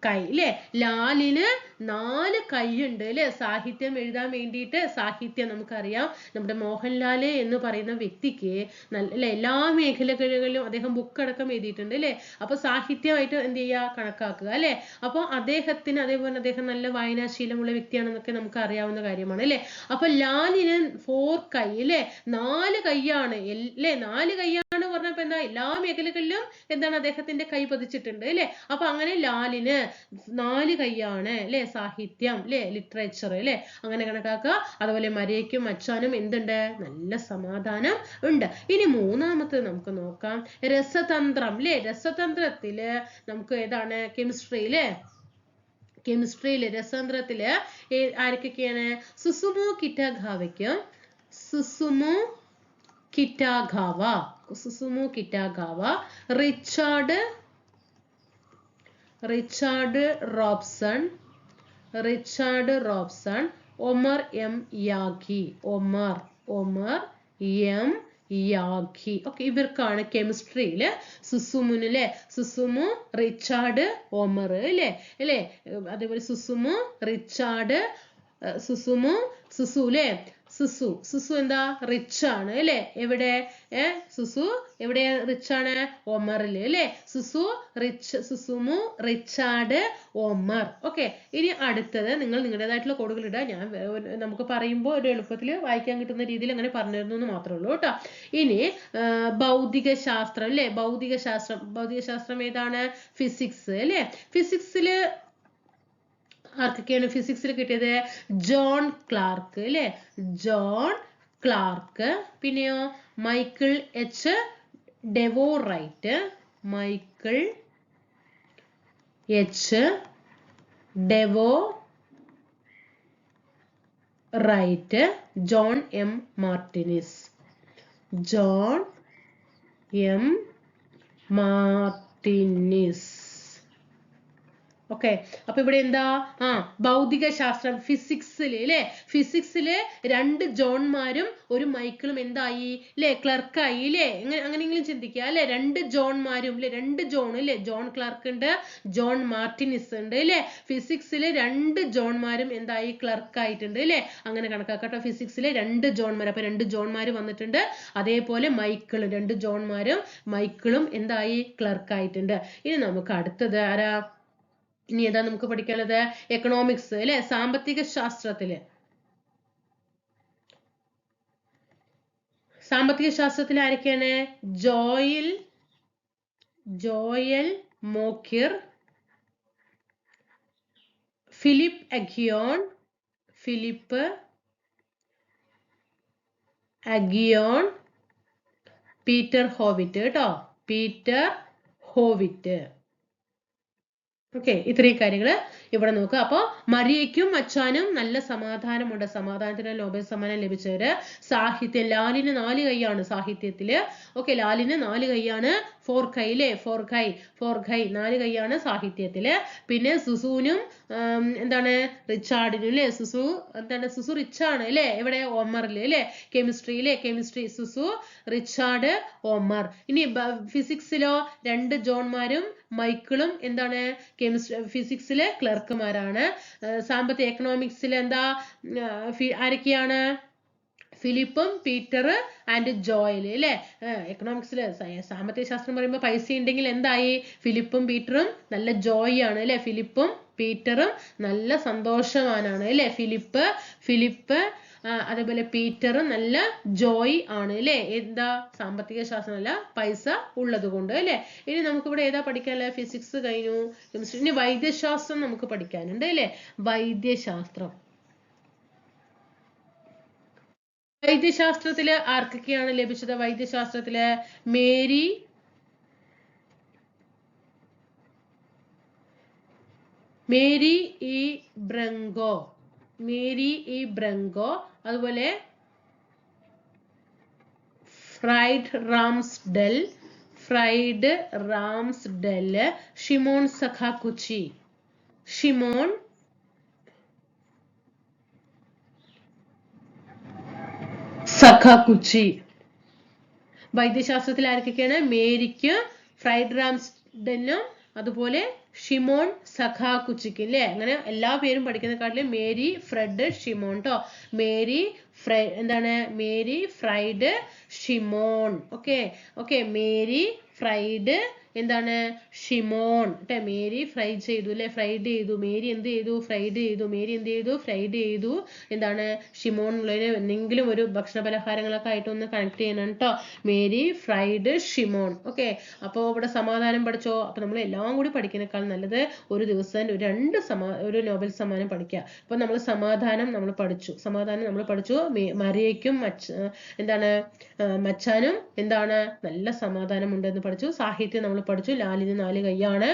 കൈ അല്ലെ. ലാലിന് 4 കൈയുണ്ട് അല്ലെ, സാഹിത്യം എഴുതാൻ വേണ്ടിയിട്ട്. സാഹിത്യം നമുക്കറിയാം, നമ്മുടെ മോഹൻലാല് എന്ന് പറയുന്ന വ്യക്തിക്ക് അല്ലെ എല്ലാ മേഖലകളിലും അദ്ദേഹം ബുക്ക് അടക്കം എഴുതിയിട്ടുണ്ട് അല്ലെ. അപ്പൊ സാഹിത്യമായിട്ട് എന്ത് ചെയ്യുക, കണക്കാക്കുക അല്ലെ. അപ്പൊ അദ്ദേഹത്തിന് അതേപോലെ അദ്ദേഹം നല്ല വായനാശീലമുള്ള വ്യക്തിയാണെന്നൊക്കെ നമുക്ക് അറിയാവുന്ന കാര്യമാണ് അല്ലെ. അപ്പൊ ലാലിന് 4 കൈ അല്ലെ, 4 കൈയാണ് അല്ലെ, 4 കൈയാണ് പറഞ്ഞപ്പോ എന്താ എല്ലാ മേഖലകളിലും എന്താണ് അദ്ദേഹത്തിന്റെ കൈ പതിച്ചിട്ടുണ്ട് അല്ലെ. അപ്പൊ അങ്ങനെ ലാലിന് 4 കൈയാണ് അല്ലെ, സാഹിത്യം അല്ലെ, ലിറ്ററേച്ചർ അല്ലെ, അങ്ങനെ കണക്കാക്കുക. അതുപോലെ മരിയയ്ക്കും മച്ചാനും എന്തുണ്ട്, നല്ല സമാധാനം ഉണ്ട്. ഇനി മൂന്നാമത്തെ നമുക്ക് നോക്കാം, രസതന്ത്രം അല്ലെ. രസതന്ത്രത്തില് നമുക്ക് ഏതാണ്, കെമിസ്ട്രിയിലെ രസതന്ത്രത്തില് ആരൊക്കെയാണ്, സുസുമു കിറ്റാഗാവയ്ക്കും Susumu Kitagawa, Richard Robson, Omar M Yaghi. Okay, ഇവർക്കാണ് കെമിസ്ട്രിയില് സുസുമുനിലെ സുസുമു, റിച്ചാർഡ്, ഒമർ അല്ലേ. അതേപോലെ സുസുമു, റിച്ചാർഡ്, സുസു അല്ലേ. സുസു എന്താ, റിച്ച് ആണ് അല്ലെ. എവിടെ സുസു എവിടെ റിച്ച് ആണ്, ഒമറില് അല്ലെ. സുസുമു, റിച്ചാർഡ്, ഒമർ. ഓക്കെ, ഇനി അടുത്തത് നിങ്ങൾ നിങ്ങളുടേതായിട്ടുള്ള കോഡുകൾ ഇടുക. ഞാൻ നമുക്ക് പറയുമ്പോൾ ഒരു എളുപ്പത്തിൽ വായിക്കാൻ കിട്ടുന്ന രീതിയിൽ അങ്ങനെ പറഞ്ഞു തരുന്നു എന്ന് മാത്രമേ ഉള്ളൂ കേട്ടോ. ഇനി ഭൗതിക ശാസ്ത്രം അല്ലെ. ഭൗതിക ശാസ്ത്രം ഏതാണ്, ഫിസിക്സ് അല്ലെ. ഫിസിക്സില് ആർക്കൊക്കെയാണ് ഫിസിക്സിൽ കിട്ടിയത്, ജോൺ ക്ലാർക്ക് അല്ലെ. പിന്നെയോ Michael H Devoret, John M Martinis. Okay, അപ്പൊ ഇവിടെ എന്താ, ഭൗതിക ശാസ്ത്രം ഫിസിക്സില് അല്ലെ. ഫിസിക്സില് 2 ജോൺമാരും ഒരു മൈക്കിളും എന്തായി അല്ലെ, ക്ലർക്കായി അല്ലെ. അങ്ങനെയെങ്കിലും ചിന്തിക്കുക അല്ലെ. 2 ജോൺമാരും അല്ലെ, 2 ജോൺ അല്ലെ. ജോൺ ക്ലാർക്ക് ഉണ്ട്, ജോൺ മാർട്ടിനിസ് ഉണ്ട് അല്ലെ. ഫിസിക്സില് 2 ജോൺമാരും എന്തായി, ക്ലർക്കായിട്ടുണ്ട് അല്ലെ. അങ്ങനെ കണക്കാക്കട്ടെ. ഫിസിക്സിലെ 2 ജോൺമാർ, അപ്പൊ 2 ജോൺമാർ വന്നിട്ടുണ്ട്. അതേപോലെ മൈക്കിളും 2 ജോൺമാരും മൈക്കിളും എന്തായി, ക്ലർക്കായിട്ടുണ്ട്. ഇനി നമുക്ക് അടുത്തത് ആരാ, ഇനി ഏതാ നമുക്ക് പഠിക്കാനുള്ളത്, എക്കണോമിക്സ് അല്ലെ. സാമ്പത്തിക ശാസ്ത്രത്തിൽ ആരൊക്കെയാണ്, Joel മോക്കിർ, Philip Aghion, Peter ഹോവിറ്റ്. Okay, ഇത്രയും കാര്യങ്ങൾ ഇവിടെ നോക്കുക. അപ്പൊ മരിയയ്ക്കും മച്ചാനും നല്ല സമാധാനമുണ്ട്. സമാധാനത്തിന് നോബൽ സമ്മാനം ലഭിച്ചവര്. സാഹിത്യം, ലാലിന് 4 കൈയാണ് സാഹിത്യത്തില്. ഓക്കെ, ലാലിന് 4 കൈയാണ്, 4 കൈ അല്ലെ. 4 കൈ 4 കൈയാണ് സാഹിത്യത്തില്. പിന്നെ സുസുവിനും എന്താണ്, റിച്ചാർഡിനും അല്ലെ. സുസു റിച്ചാണ് അല്ലെ. എവിടെ, ഒമറില് അല്ലെ. കെമിസ്ട്രി സുസു, റിച്ചാർഡ്, ഒമർ. ഇനി ഫിസിക്സിലോ 2 ജോൺമാരും മൈക്കിളും എന്താണ്, ഫിസിക്സിലെ ക്ലർക്കുമാരാണ്. സാമ്പത്തിക എക്കണോമിക്സിൽ എന്താ, ആരൊക്കെയാണ്, ഫിലിപ്പും പീറ്റർ ആൻഡ് ജോയൽ അല്ലെ. എക്കണോമിക്സില് സാമ്പത്തിക ശാസ്ത്രം പറയുമ്പോൾ പൈസ ഉണ്ടെങ്കിൽ എന്തായി, ഫിലിപ്പും പീറ്ററും നല്ല ജോയ് ആണ് അല്ലെ. ഫിലിപ്പും പീറ്ററും നല്ല സന്തോഷവാനാണ് അല്ലെ. ഫിലിപ്പ് അതേപോലെ പീറ്റർ നല്ല ജോയ് ആണ് അല്ലെ. എന്താ, സാമ്പത്തിക ശാസ്ത്രം അല്ല, പൈസ ഉള്ളത് കൊണ്ട് അല്ലെ. ഇനി നമുക്ക് ഇവിടെ ഏതാ പഠിക്കാനുള്ളത്, ഫിസിക്സ് കഴിഞ്ഞു, കെമിസ്ട്രി. ഇനി വൈദ്യശാസ്ത്രം നമുക്ക് പഠിക്കാനുണ്ട് അല്ലെ. വൈദ്യശാസ്ത്രത്തില് ആർക്കൊക്കെയാണ് ലഭിച്ചത്, വൈദ്യശാസ്ത്രത്തില് മേരി ഇ ബ്രങ്കോ, അതുപോലെ ഫ്രൈഡ് റാംസ്ഡെൽ, ഷിമോൺ സഖാകുച്ചി. വൈദ്യശാസ്ത്രത്തിൽ ആരൊക്കെയാണ്, മേരിക്ക്, ഫ്രൈഡ് റാംസ്ഡെല്ലും അതുപോലെ ഷിമോൺ സഖാകുച്ചിക്ക് അല്ലെ. അങ്ങനെ എല്ലാ പേരും പഠിക്കുന്നതിനെക്കാട്ടിലും മേരി, ഫ്രെഡ്, ഷിമോൺ ട്ടോ. Mary, fried, Shimon. Okay, Mary, fried, എന്താണ് ഷിമോൺ മേരി ഫ്രൈ ചെയ്തു അല്ലെ ഫ്രൈഡ് ചെയ്തു മേരി എന്ത് ചെയ്തു ഫ്രൈഡ് ചെയ്തു മേരി എന്ത് ചെയ്തു ഫ്രൈഡ് ചെയ്തു എന്താണ് ഷിമോൺ ഉള്ളതിന് എന്തെങ്കിലും ഒരു ഭക്ഷണ പലഹാരങ്ങളൊക്കെ ആയിട്ട് ഒന്ന് കണക്ട് ചെയ്യണം കേട്ടോ മേരി ഫ്രൈഡ് ഷിമോൺ ഓക്കെ അപ്പോൾ ഇവിടെ സമാധാനം പഠിച്ചോ അപ്പൊ നമ്മൾ എല്ലാം കൂടി പഠിക്കുന്നേക്കാൾ നല്ലത് ഒരു ദിവസം ഒരു നോബൽ സമ്മാനം പഠിക്കുക അപ്പൊ നമ്മൾ സമാധാനം നമ്മൾ പഠിച്ചു മറിയയ്ക്കും എന്താണ് മച്ചാനും എന്താണ് നല്ല സമാധാനം ഉണ്ടെന്ന് പഠിച്ചു സാഹിത്യം നമ്മൾ പഠിച്ചു ലാലിന് 4 കൈയാണ്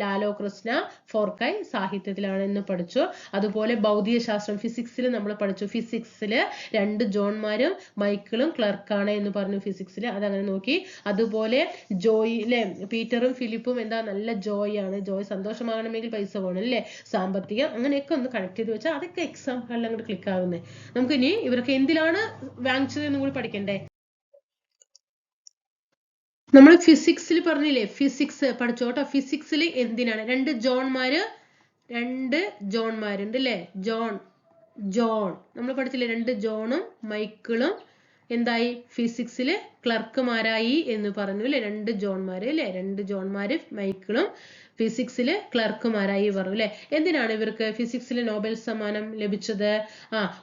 ലാലോ കൃഷ്ണ 4 കൈ സാഹിത്യത്തിലാണ് എന്ന് പഠിച്ചു അതുപോലെ ഭൗതിക ശാസ്ത്രം ഫിസിക്സിൽ നമ്മൾ പഠിച്ചു ഫിസിക്സിൽ 2 ജോൺമാരും മൈക്കിളും ക്ലർക്കാണ് എന്ന് പറഞ്ഞു ഫിസിക്സിൽ അതങ്ങനെ നോക്കി അതുപോലെ ജോയിലെ പീറ്ററും ഫിലിപ്പും എന്താ നല്ല ജോയാണ് ജോയ് സന്തോഷമാകണമെങ്കിൽ പൈസ വേണം അല്ലേ സാമ്പത്തികം അങ്ങനെയൊക്കെ ഒന്ന് കണക്ട് ചെയ്ത് വെച്ചാൽ അതൊക്കെ എക്സാം ഹാളിൽ അങ്ങോട്ട് ക്ലിക്ക് ആകുന്നത് നമുക്ക് ഇനി ഇവരൊക്കെ എന്തിലാണ് വാങ്ങിച്ചത് എന്നും കൂടി പഠിക്കണ്ടേ നമ്മൾ ഫിസിക്സിൽ പറഞ്ഞില്ലേ ഫിസിക്സ് പഠിച്ചോട്ടോ ഫിസിക്സിൽ എന്തിനാണ് 2 ജോൺമാരുണ്ട് അല്ലേ ജോൺ നമ്മൾ പഠിച്ചില്ലേ 2 ജോണും മൈക്കിളും എന്തായി ഫിസിക്സിൽ ക്ലർക്കുമാരായി എന്ന് പറഞ്ഞു അല്ലെ 2 ജോൺമാര് അല്ലെ 2 ജോൺമാര് മൈക്കിളും ഫിസിക്സിൽ ക്ലർക്കുമാരായി പറഞ്ഞു അല്ലെ എന്തിനാണ് ഇവർക്ക് ഫിസിക്സിൽ നോബൽ സമ്മാനം ലഭിച്ചത്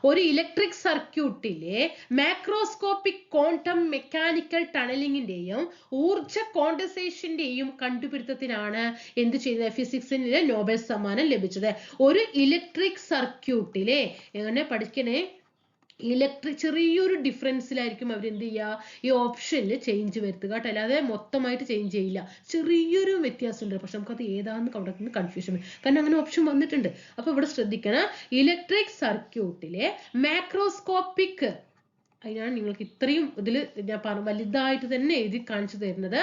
ഒരു ഇലക്ട്രിക് സർക്യൂട്ടിലെ മാക്രോസ്കോപ്പിക് ക്വാണ്ടം മെക്കാനിക്കൽ ടണലിങ്ങിന്റെയും ഊർജ കോണ്ടൻസേഷന്റെയും കണ്ടുപിടുത്തത്തിനാണ് എന്ത് ചെയ്തത് ഫിസിക്സിലെ നോബൽ സമ്മാനം ലഭിച്ചത് ഒരു ഇലക്ട്രിക് സർക്യൂട്ടിലെ എങ്ങനെ പഠിക്കണേ ചെറിയൊരു ഡിഫറൻസിലായിരിക്കും അവർ എന്ത് ചെയ്യുക ഈ ഓപ്ഷനിൽ ചേഞ്ച് വരുത്തുക കേട്ടോ അല്ലാതെ മൊത്തമായിട്ട് ചേഞ്ച് ചെയ്യില്ല ചെറിയൊരു വ്യത്യാസമുണ്ട് പക്ഷെ നമുക്കത് ഏതാണെന്ന് അവിടെ നിന്ന് കൺഫ്യൂഷൻ വരും കാരണം അങ്ങനെ ഓപ്ഷൻ വന്നിട്ടുണ്ട് അപ്പൊ ഇവിടെ ശ്രദ്ധിക്കണം ഇലക്ട്രിക് സർക്യൂട്ടിലെ മാക്രോസ്കോപ്പിക് അതിനാണ് നിങ്ങൾക്ക് ഇത്രയും ഇതിൽ ഞാൻ വലുതായിട്ട് തന്നെ എഴുതി കാണിച്ചു തരുന്നത്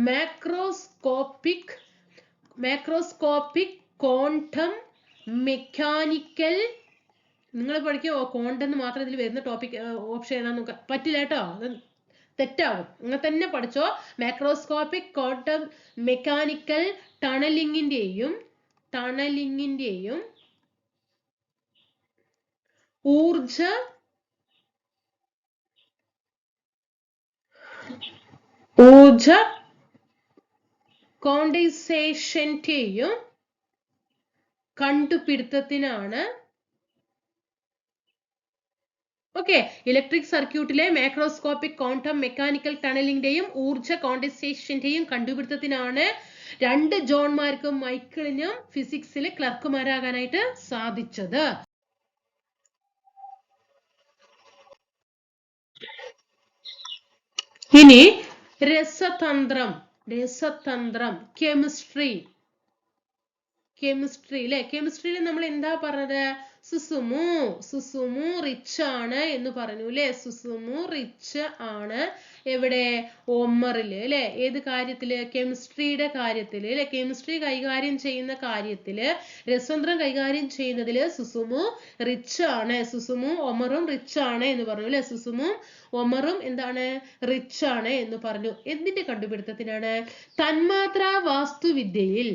മാക്രോസ്കോപ്പിക് ക്വാണ്ടം മെക്കാനിക്കൽ നിങ്ങൾ പഠിക്കുക ക്വാണ്ടെന്ന് മാത്രം ഇതിൽ വരുന്ന ടോപ്പിക് ഓപ്ഷൻ ഏതാന്ന് നോക്കാൻ പറ്റില്ല കേട്ടോ തെറ്റാവും നിങ്ങൾ തന്നെ പഠിച്ചോ മാക്രോസ്കോപ്പിക് ക്വാണ്ടം മെക്കാനിക്കൽ ടണലിങ്ങിന്റെയും ഊർജ കോണ്ടൻസേഷന്റെയും കണ്ടുപിടുത്തത്തിനാണ് ഓക്കെ ഇലക്ട്രിക് സർക്യൂട്ടിലെ മാക്രോസ്കോപ്പിക് ക്വാണ്ടം മെക്കാനിക്കൽ ടണലിന്റെയും ഊർജ കോണ്ടൻസേഷന്റെയും കണ്ടുപിടുത്തത്തിനാണ് 2 ജോൺമാർക്കും മൈക്കിളിനും ഫിസിക്സിൽ ക്ലർക്കുമാരാകാനായിട്ട് സാധിച്ചത് ഇനി രസതന്ത്രം കെമിസ്ട്രി അല്ലെ കെമിസ്ട്രിയിൽ നമ്മൾ എന്താ പറഞ്ഞത് സുസുമു റിച്ച് ആണ് എന്ന് പറഞ്ഞു അല്ലെ സുസുമു റിച്ച് ആണ് എവിടെ ഒമറില് അല്ലെ ഏത് കാര്യത്തില് കെമിസ്ട്രിയുടെ കാര്യത്തില് അല്ലെ കെമിസ്ട്രി കൈകാര്യം ചെയ്യുന്ന കാര്യത്തില് രസതന്ത്രം കൈകാര്യം ചെയ്യുന്നതില് സുസുമു റിച്ച് ആണ് സുസുമു ഒമറും റിച്ച് ആണ് എന്ന് പറഞ്ഞു അല്ലെ സുസുമു ഒമറും എന്താണ് റിച്ച് ആണ് എന്ന് പറഞ്ഞു എന്തിന്റെ കണ്ടുപിടുത്തത്തിനാണ് തന്മാത്ര വാസ്തുവിദ്യയിൽ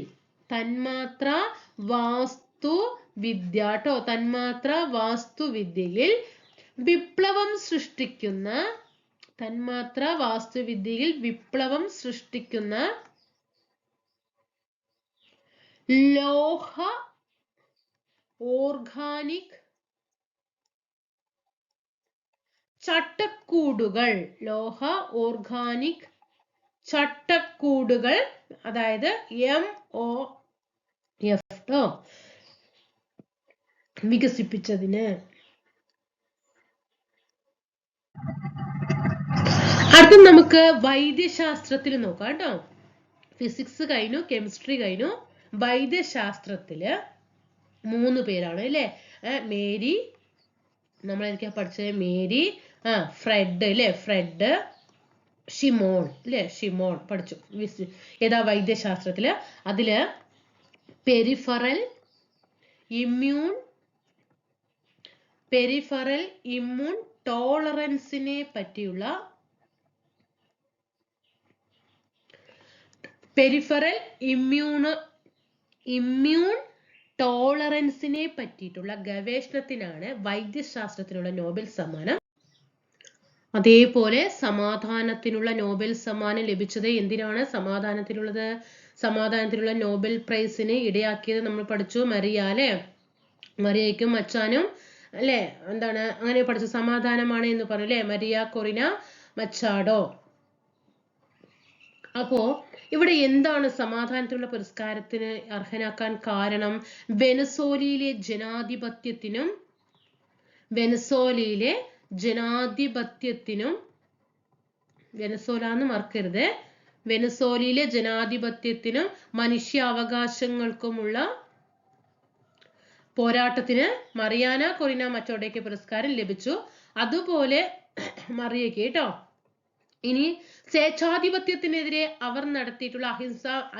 വിപ്ലവം സൃഷ്ടിക്കുന്ന ലോഹ ഓർഗാനിക് ചട്ടക്കൂടുകൾ അതായത് MOF വികസിപ്പിച്ചതിന് അടുത്ത നമുക്ക് വൈദ്യശാസ്ത്രത്തിൽ നോക്കാം കേട്ടോ ഫിസിക്സ് കഴിഞ്ഞു കെമിസ്ട്രി കഴിഞ്ഞു വൈദ്യശാസ്ത്രത്തില് 3 പേരാണ് അല്ലെ മേരി നമ്മൾ എനിക്ക് പഠിച്ചത് മേരി ഫ്രെഡ് അല്ലെ ഷിമോൺ അല്ലെ ഷിമോൺ പഠിച്ചു ഏതാ വൈദ്യശാസ്ത്രത്തില് അതില് പെരിഫറൽ ഇമ്മ്യൂൺ ടോളറൻസിനെ പറ്റിയുള്ള ഇമ്മ്യൂൺ ടോളറൻസിനെ പറ്റിയിട്ടുള്ള ഗവേഷണത്തിനാണ് വൈദ്യശാസ്ത്രത്തിനുള്ള നോബൽ സമ്മാനം അതേപോലെ സമാധാനത്തിനുള്ള നോബൽ സമ്മാനം ലഭിച്ചത് എന്തിനാണ്? സമാധാനത്തിനുള്ള നോബൽ പ്രൈസിന് ഇടയാക്കിയത് നമ്മൾ പഠിച്ചു. മരിയ അല്ലെ, മരിയയ്ക്കും മച്ചാനും അല്ലെ എന്താണ് അങ്ങനെ പഠിച്ചു, സമാധാനമാണ് എന്ന് പറഞ്ഞു അല്ലെ, മരിയ കൊറിന മച്ചാഡോ. അപ്പോ ഇവിടെ എന്താണ് സമാധാനത്തിനുള്ള പുരസ്കാരത്തിന് അർഹനാക്കാൻ കാരണം? വെനസോലയിലെ ജനാധിപത്യത്തിനും വെനസോല എന്ന് മറക്കരുത്, വെനസോലയിലെ ജനാധിപത്യത്തിനും മനുഷ്യാവകാശങ്ങൾക്കുമുള്ള പോരാട്ടത്തിന് മറിയാന കൊറിന മച്ചാഡോയ്ക്ക് പുരസ്കാരം ലഭിച്ചു. അതുപോലെ മറിയയ്ക്ക് കേട്ടോ. ഇനി സ്വേച്ഛാധിപത്യത്തിനെതിരെ അവർ നടത്തിയിട്ടുള്ള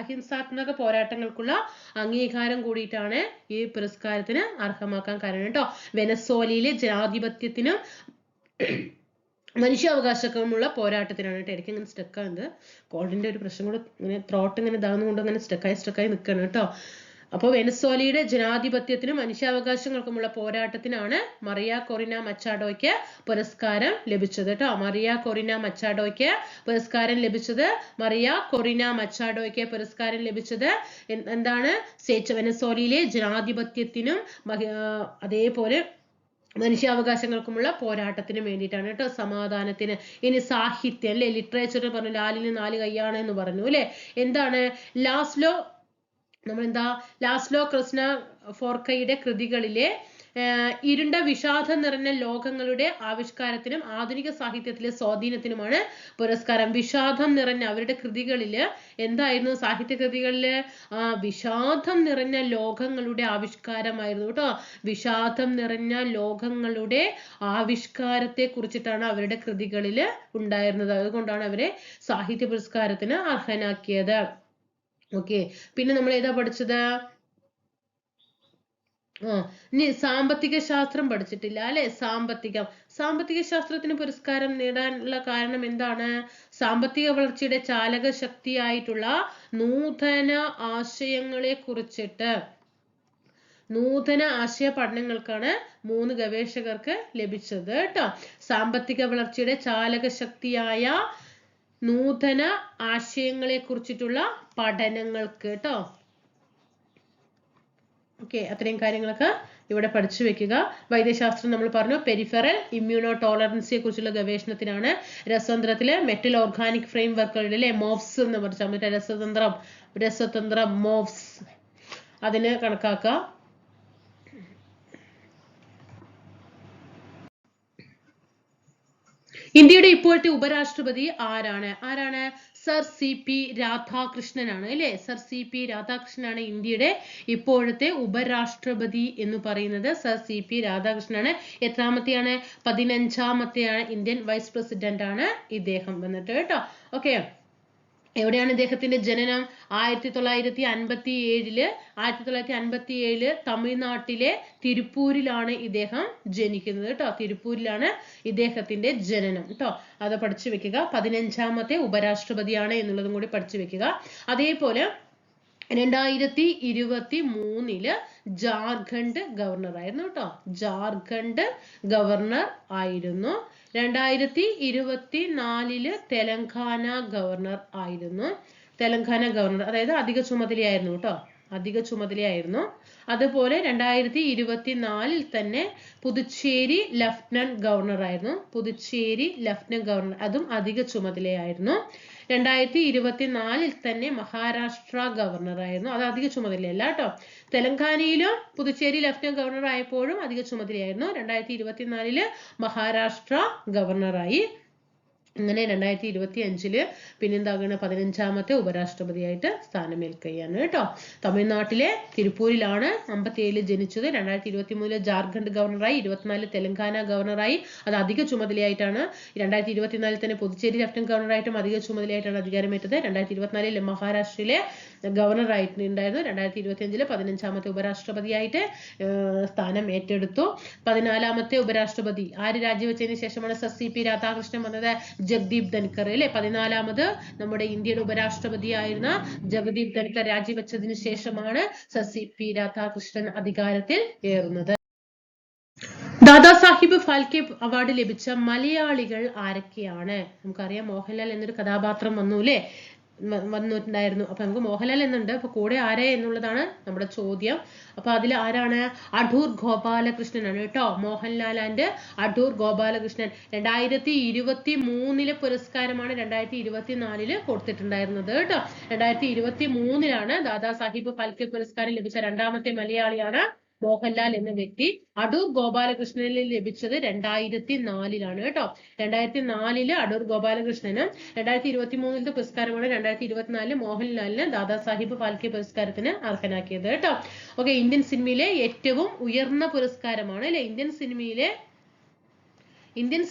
അഹിംസാത്മക പോരാട്ടങ്ങൾക്കുള്ള അംഗീകാരം കൂടിയിട്ടാണ് ഈ പുരസ്കാരത്തിന് അർഹമാക്കാൻ കാരണം കേട്ടോ. വെനസോലയിലെ ജനാധിപത്യത്തിനും മനുഷ്യാവകാശമുള്ള പോരാട്ടത്തിനാണ് കേട്ടോ. ഇടയ്ക്ക് ഇങ്ങനെ സ്റ്റക്കാകുന്നത്, കോൾഡിന്റെ ഒരു പ്രശ്നം കൂടെ, ഇങ്ങനെ ത്രോട്ട് ഇങ്ങനെ ഇതാകുന്നതുകൊണ്ട് അങ്ങനെ സ്റ്റക്കായി നിൽക്കണം കേട്ടോ. അപ്പോൾ വെനസോലയുടെ ജനാധിപത്യത്തിനും മനുഷ്യാവകാശങ്ങൾക്കുമുള്ള പോരാട്ടത്തിനാണ് മറിയ കൊറിന മച്ചാഡോയ്ക്ക് പുരസ്കാരം ലഭിച്ചത് കേട്ടോ. മറിയ കൊറിന മച്ചാഡോയ്ക്ക് പുരസ്കാരം ലഭിച്ചത് എന്താണ്? വെനസോലയിലെ ജനാധിപത്യത്തിനും അതേപോലെ മനുഷ്യാവകാശങ്ങൾക്കുമുള്ള പോരാട്ടത്തിന് വേണ്ടിയിട്ടാണ് കേട്ടോ, സമാധാനത്തിന്. ഇനി സാഹിത്യം അല്ലെ, ലിറ്ററേച്ചർ പറഞ്ഞു, ലാലിന് 4 കൈയാണ് എന്ന് പറഞ്ഞു അല്ലെ. എന്താണ്? ലാസ്ലോ ക്രിസ്നഫോർക്കയുടെ കൃതികളിലെ ഇരുണ്ട വിഷാദം നിറഞ്ഞ ലോകങ്ങളുടെ ആവിഷ്കാരത്തിനും ആധുനിക സാഹിത്യത്തിലെ സ്വാധീനത്തിനുമാണ് പുരസ്കാരം. വിഷാദം നിറഞ്ഞ അവരുടെ കൃതികളില് എന്തായിരുന്നു? സാഹിത്യ കൃതികളില് വിഷാദം നിറഞ്ഞ ലോകങ്ങളുടെ ആവിഷ്കാരമായിരുന്നു കേട്ടോ. വിഷാദം നിറഞ്ഞ ലോകങ്ങളുടെ ആവിഷ്കാരത്തെ കുറിച്ചിട്ടാണ് അവരുടെ കൃതികളില് ഉണ്ടായിരുന്നത്. അതുകൊണ്ടാണ് അവരെ സാഹിത്യ പുരസ്കാരത്തിന് അർഹനാക്കിയത്. ഓക്കെ, പിന്നെ നമ്മൾ ഏതാ പഠിച്ചത്? ഇനി സാമ്പത്തിക ശാസ്ത്രം പഠിച്ചിട്ടില്ല അല്ലെ. സാമ്പത്തിക ശാസ്ത്രത്തിന് പുരസ്കാരം നേടാനുള്ള കാരണം എന്താണ്? സാമ്പത്തിക വളർച്ചയുടെ ചാലക ശക്തിയായിട്ടുള്ള നൂതന ആശയ പഠനങ്ങൾക്കാണ് 3 ഗവേഷകർക്ക് ലഭിച്ചത് കേട്ടോ. സാമ്പത്തിക വളർച്ചയുടെ ചാലക ശക്തിയായ നൂതന ആശയങ്ങളെ കുറിച്ചിട്ടുള്ള പഠനങ്ങൾക്ക് കേട്ടോ. ഓക്കെ, അത്രയും കാര്യങ്ങളൊക്കെ ഇവിടെ പഠിച്ചു വെക്കുക. വൈദ്യശാസ്ത്രം നമ്മൾ പറഞ്ഞു. പെരിഫറൽ ഇമ്മ്യൂണോ ടോളറൻസിയെ കുറിച്ചുള്ള ഗവേഷണത്തിനാണ്. രസതന്ത്രത്തിലെ മെറ്റൽ ഓർഗാനിക് ഫ്രെയിം വർക്കുകളിലെ മോഫ്സ് എന്ന് പറഞ്ഞ രസതന്ത്രം മോഫ്സ് അതിന് കണക്കാക്കുക. ഇന്ത്യയുടെ ഇപ്പോഴത്തെ ഉപരാഷ്ട്രപതി ആരാണ്? സർ CP രാധാകൃഷ്ണനാണ് അല്ലെ. സർ CP രാധാകൃഷ്ണനാണ് ഇന്ത്യയുടെ ഇപ്പോഴത്തെ ഉപരാഷ്ട്രപതി എന്ന് പറയുന്നത്. സർ CP രാധാകൃഷ്ണനാണ്. എത്രാമത്തെയാണ്? 15ാമത്തെയാണ്. ഇന്ത്യൻ വൈസ് പ്രസിഡന്റ് ആണ് ഇദ്ദേഹം വന്നിട്ട് കേട്ടോ. ഓക്കെ, എവിടെയാണ് ഇദ്ദേഹത്തിന്റെ ജനനം? 1957 തമിഴ്നാട്ടിലെ തിരുപ്പൂരിലാണ് ഇദ്ദേഹം ജനിക്കുന്നത് കേട്ടോ. തിരുപ്പൂരിലാണ് ഇദ്ദേഹത്തിന്റെ ജനനം കേട്ടോ. അത് പഠിച്ചു വെക്കുക. 15ാമത്തെ ഉപരാഷ്ട്രപതിയാണ് എന്നുള്ളതും കൂടി പഠിച്ചു വെക്കുക. അതേപോലെ 2023 ജാർഖണ്ഡ് ഗവർണർ ആയിരുന്നു കേട്ടോ. ജാർഖണ്ഡ് ഗവർണർ ആയിരുന്നു. 2024 തെലങ്കാന ഗവർണർ ആയിരുന്നു. തെലങ്കാന ഗവർണർ അതായത് അധിക ചുമതലയായിരുന്നു കേട്ടോ. അതുപോലെ 2024 തന്നെ പുതുച്ചേരി ലഫ്റ്റനന്റ് ഗവർണർ ആയിരുന്നു. അതും അധിക ചുമതലയായിരുന്നു. 2024 തന്നെ മഹാരാഷ്ട്ര ഗവർണർ ആയിരുന്നു. അത് അധിക ചുമതലയല്ല കേട്ടോ. തെലങ്കാനയിലും പുതുച്ചേരി ലഫ്റ്റനന്റ് ഗവർണർ ആയപ്പോഴും അധിക ചുമതലയായിരുന്നു. 2024 മഹാരാഷ്ട്ര ഗവർണറായി. അങ്ങനെ 2025 പിന്നെന്താകണം? 15ാമത്തെ ഉപരാഷ്ട്രപതിയായിട്ട് സ്ഥാനമേൽക്കുകയാണ് കേട്ടോ. തമിഴ്നാട്ടിലെ തിരുപ്പൂരിലാണ് 57 ജനിച്ചത്. 2023 ജാർഖണ്ഡ് ഗവർണറായി. 24 തെലങ്കാന ഗവർണറായി. അത് അധിക ചുമതലയായിട്ടാണ്. 2024 തന്നെ പുതുച്ചേരി ലഫ്റ്റനന്റ് ഗവർണറായിട്ടും അധിക ചുമതലയായിട്ടാണ് അധികാരമേറ്റത്. 2024 മഹാരാഷ്ട്രയിലെ ഗവർണറായിട്ടുണ്ടായിരുന്നു. 2025 15ാമത്തെ ഉപരാഷ്ട്രപതിയായിട്ട് സ്ഥാനം ഏറ്റെടുത്തു. 14ാമത്തെ ഉപരാഷ്ട്രപതി ആര് രാജിവെച്ചതിന് ശേഷമാണ്? സർ CP രാധാകൃഷ്ണൻ വന്നത്. ജഗ്ദീപ് ധൻകർ അല്ലെ. 14ാമത് നമ്മുടെ ഇന്ത്യയുടെ ഉപരാഷ്ട്രപതിയായിരുന്ന ജഗദീപ് ധൻകർ രാജിവെച്ചതിന് ശേഷമാണ് സർ CP രാധാകൃഷ്ണൻ അധികാരത്തിൽ ഏറുന്നത്. ദാദാസാഹിബ് ഫാൽക്കെ അവാർഡ് ലഭിച്ച മലയാളികൾ ആരൊക്കെയാണ്? നമുക്കറിയാം മോഹൻലാൽ എന്നൊരു കഥാപാത്രം വന്നിട്ടുണ്ടായിരുന്നു. അപ്പൊ നമുക്ക് മോഹൻലാൽ എന്നുണ്ട്, അപ്പൊ കൂടെ ആരെ എന്നുള്ളതാണ് നമ്മുടെ ചോദ്യം. അപ്പൊ അതിൽ ആരാണ്? അടൂർ ഗോപാലകൃഷ്ണനാണ് കേട്ടോ. മോഹൻലാൽ ആൻഡ് അടൂർ ഗോപാലകൃഷ്ണൻ 2023 പുരസ്കാരമാണ് 2024 കൊടുത്തിട്ടുണ്ടായിരുന്നത് കേട്ടോ. 2023 ദാദാസാഹിബ് ഫാൽക്കെ പുരസ്കാരം ലഭിച്ച രണ്ടാമത്തെ മലയാളിയാണ് മോഹൻലാൽ എന്ന വ്യക്തി. അടൂർ ഗോപാലകൃഷ്ണനിൽ ലഭിച്ചത് 2004 കേട്ടോ. 2004 അടൂർ ഗോപാലകൃഷ്ണനും 2023 പുരസ്കാരമാണ് 2024 മോഹൻലാലിന് ദാദാസാഹിബ് ഫാൽക്കെ പുരസ്കാരത്തിന് അർഹനാക്കിയത് കേട്ടോ. ഓക്കെ, ഇന്ത്യൻ സിനിമയിലെ ഏറ്റവും ഉയർന്ന പുരസ്കാരമാണ് അല്ലെ. ഇന്ത്യൻ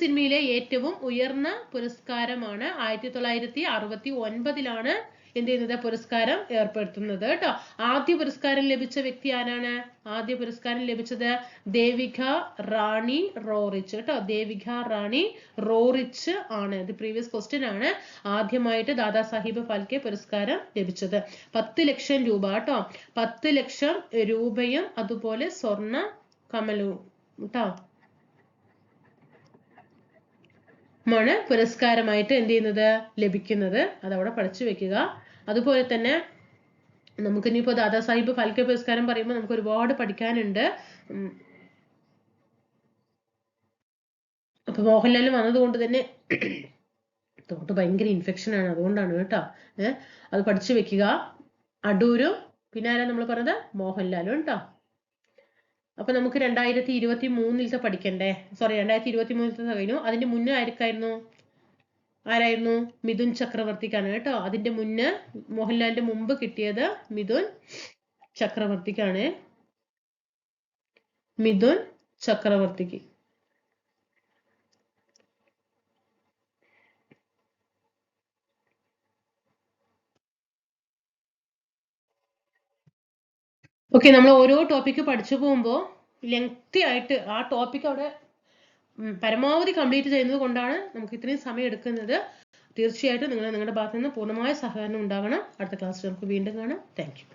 സിനിമയിലെ ഏറ്റവും ഉയർന്ന പുരസ്കാരമാണ് 1969 എന്ത് ചെയ്യുന്നത്? പുരസ്കാരം ഏർപ്പെടുത്തുന്നത് കേട്ടോ. ആദ്യ പുരസ്കാരം ലഭിച്ച വ്യക്തി ആരാണ്? ആദ്യ പുരസ്കാരം ലഭിച്ചത് ദേവിക റാണി റോറിച്ച് കേട്ടോ. ദേവിക റാണി റോറിച്ച് ആണ്. ഇത് പ്രീവിയസ് ക്വസ്റ്റ്യൻ ആണ്. ആദ്യമായിട്ട് ദാദാസാഹിബ് ഫാൽക്കെ പുരസ്കാരം ലഭിച്ചത് 10 ലക്ഷം രൂപ കേട്ടോ. 10 ലക്ഷം രൂപയും അതുപോലെ സ്വർണ്ണ കമലവും കേട്ടോ ാണ് പുരസ്കാരമായിട്ട് എന്ത് ചെയ്യുന്നത്? ലഭിക്കുന്നത്. അതവിടെ പഠിച്ചു വെക്കുക. അതുപോലെ തന്നെ നമുക്ക് ഇനിയിപ്പോ ദാദാസാഹിബ് ഫാൽക്കെ പുരസ്കാരം പറയുമ്പോൾ നമുക്ക് ഒരുപാട് പഠിക്കാനുണ്ട്. അപ്പൊ മോഹൻലാൽ വന്നതുകൊണ്ട് തന്നെ തൊട്ട് ഭയങ്കര ഇൻഫെക്ഷൻ ആണ്, അതുകൊണ്ടാണ് കേട്ടോ. അത് പഠിച്ചു വെക്കുക. അടൂരും പിന്നെ ആരാ നമ്മൾ പറഞ്ഞത്? മോഹൻലാലും കേട്ടോ. അപ്പൊ നമുക്ക് 2023 പഠിക്കണ്ടേ? സോറി, 2023 കഴിഞ്ഞു. അതിന്റെ മുന്നേ ആരായിരുന്നു? മിഥുൻ ചക്രവർത്തിക്കാണ് കേട്ടോ. അതിന്റെ മുന്നേ മോഹൻലാലിന്റെ മുമ്പ് കിട്ടിയത് മിഥുൻ ചക്രവർത്തിക്കാണ്. മിഥുൻ ചക്രവർത്തിക്ക്. ഓക്കെ, നമ്മൾ ഓരോ ടോപ്പിക്ക് പഠിച്ചു പോകുമ്പോൾ ലെങ്തി ആയിട്ട് ആ ടോപ്പിക് അവിടെ പരമാവധി കംപ്ലീറ്റ് ചെയ്യുന്നത് കൊണ്ടാണ് നമുക്ക് ഇത്രയും സമയം എടുക്കുന്നത്. തീർച്ചയായിട്ടും നിങ്ങളുടെ ഭാഗത്ത് നിന്ന് പൂർണ്ണമായ സഹകരണം ഉണ്ടാകണം. അടുത്ത ക്ലാസ്സിൽ നമുക്ക് വീണ്ടും കാണാം. Thank you.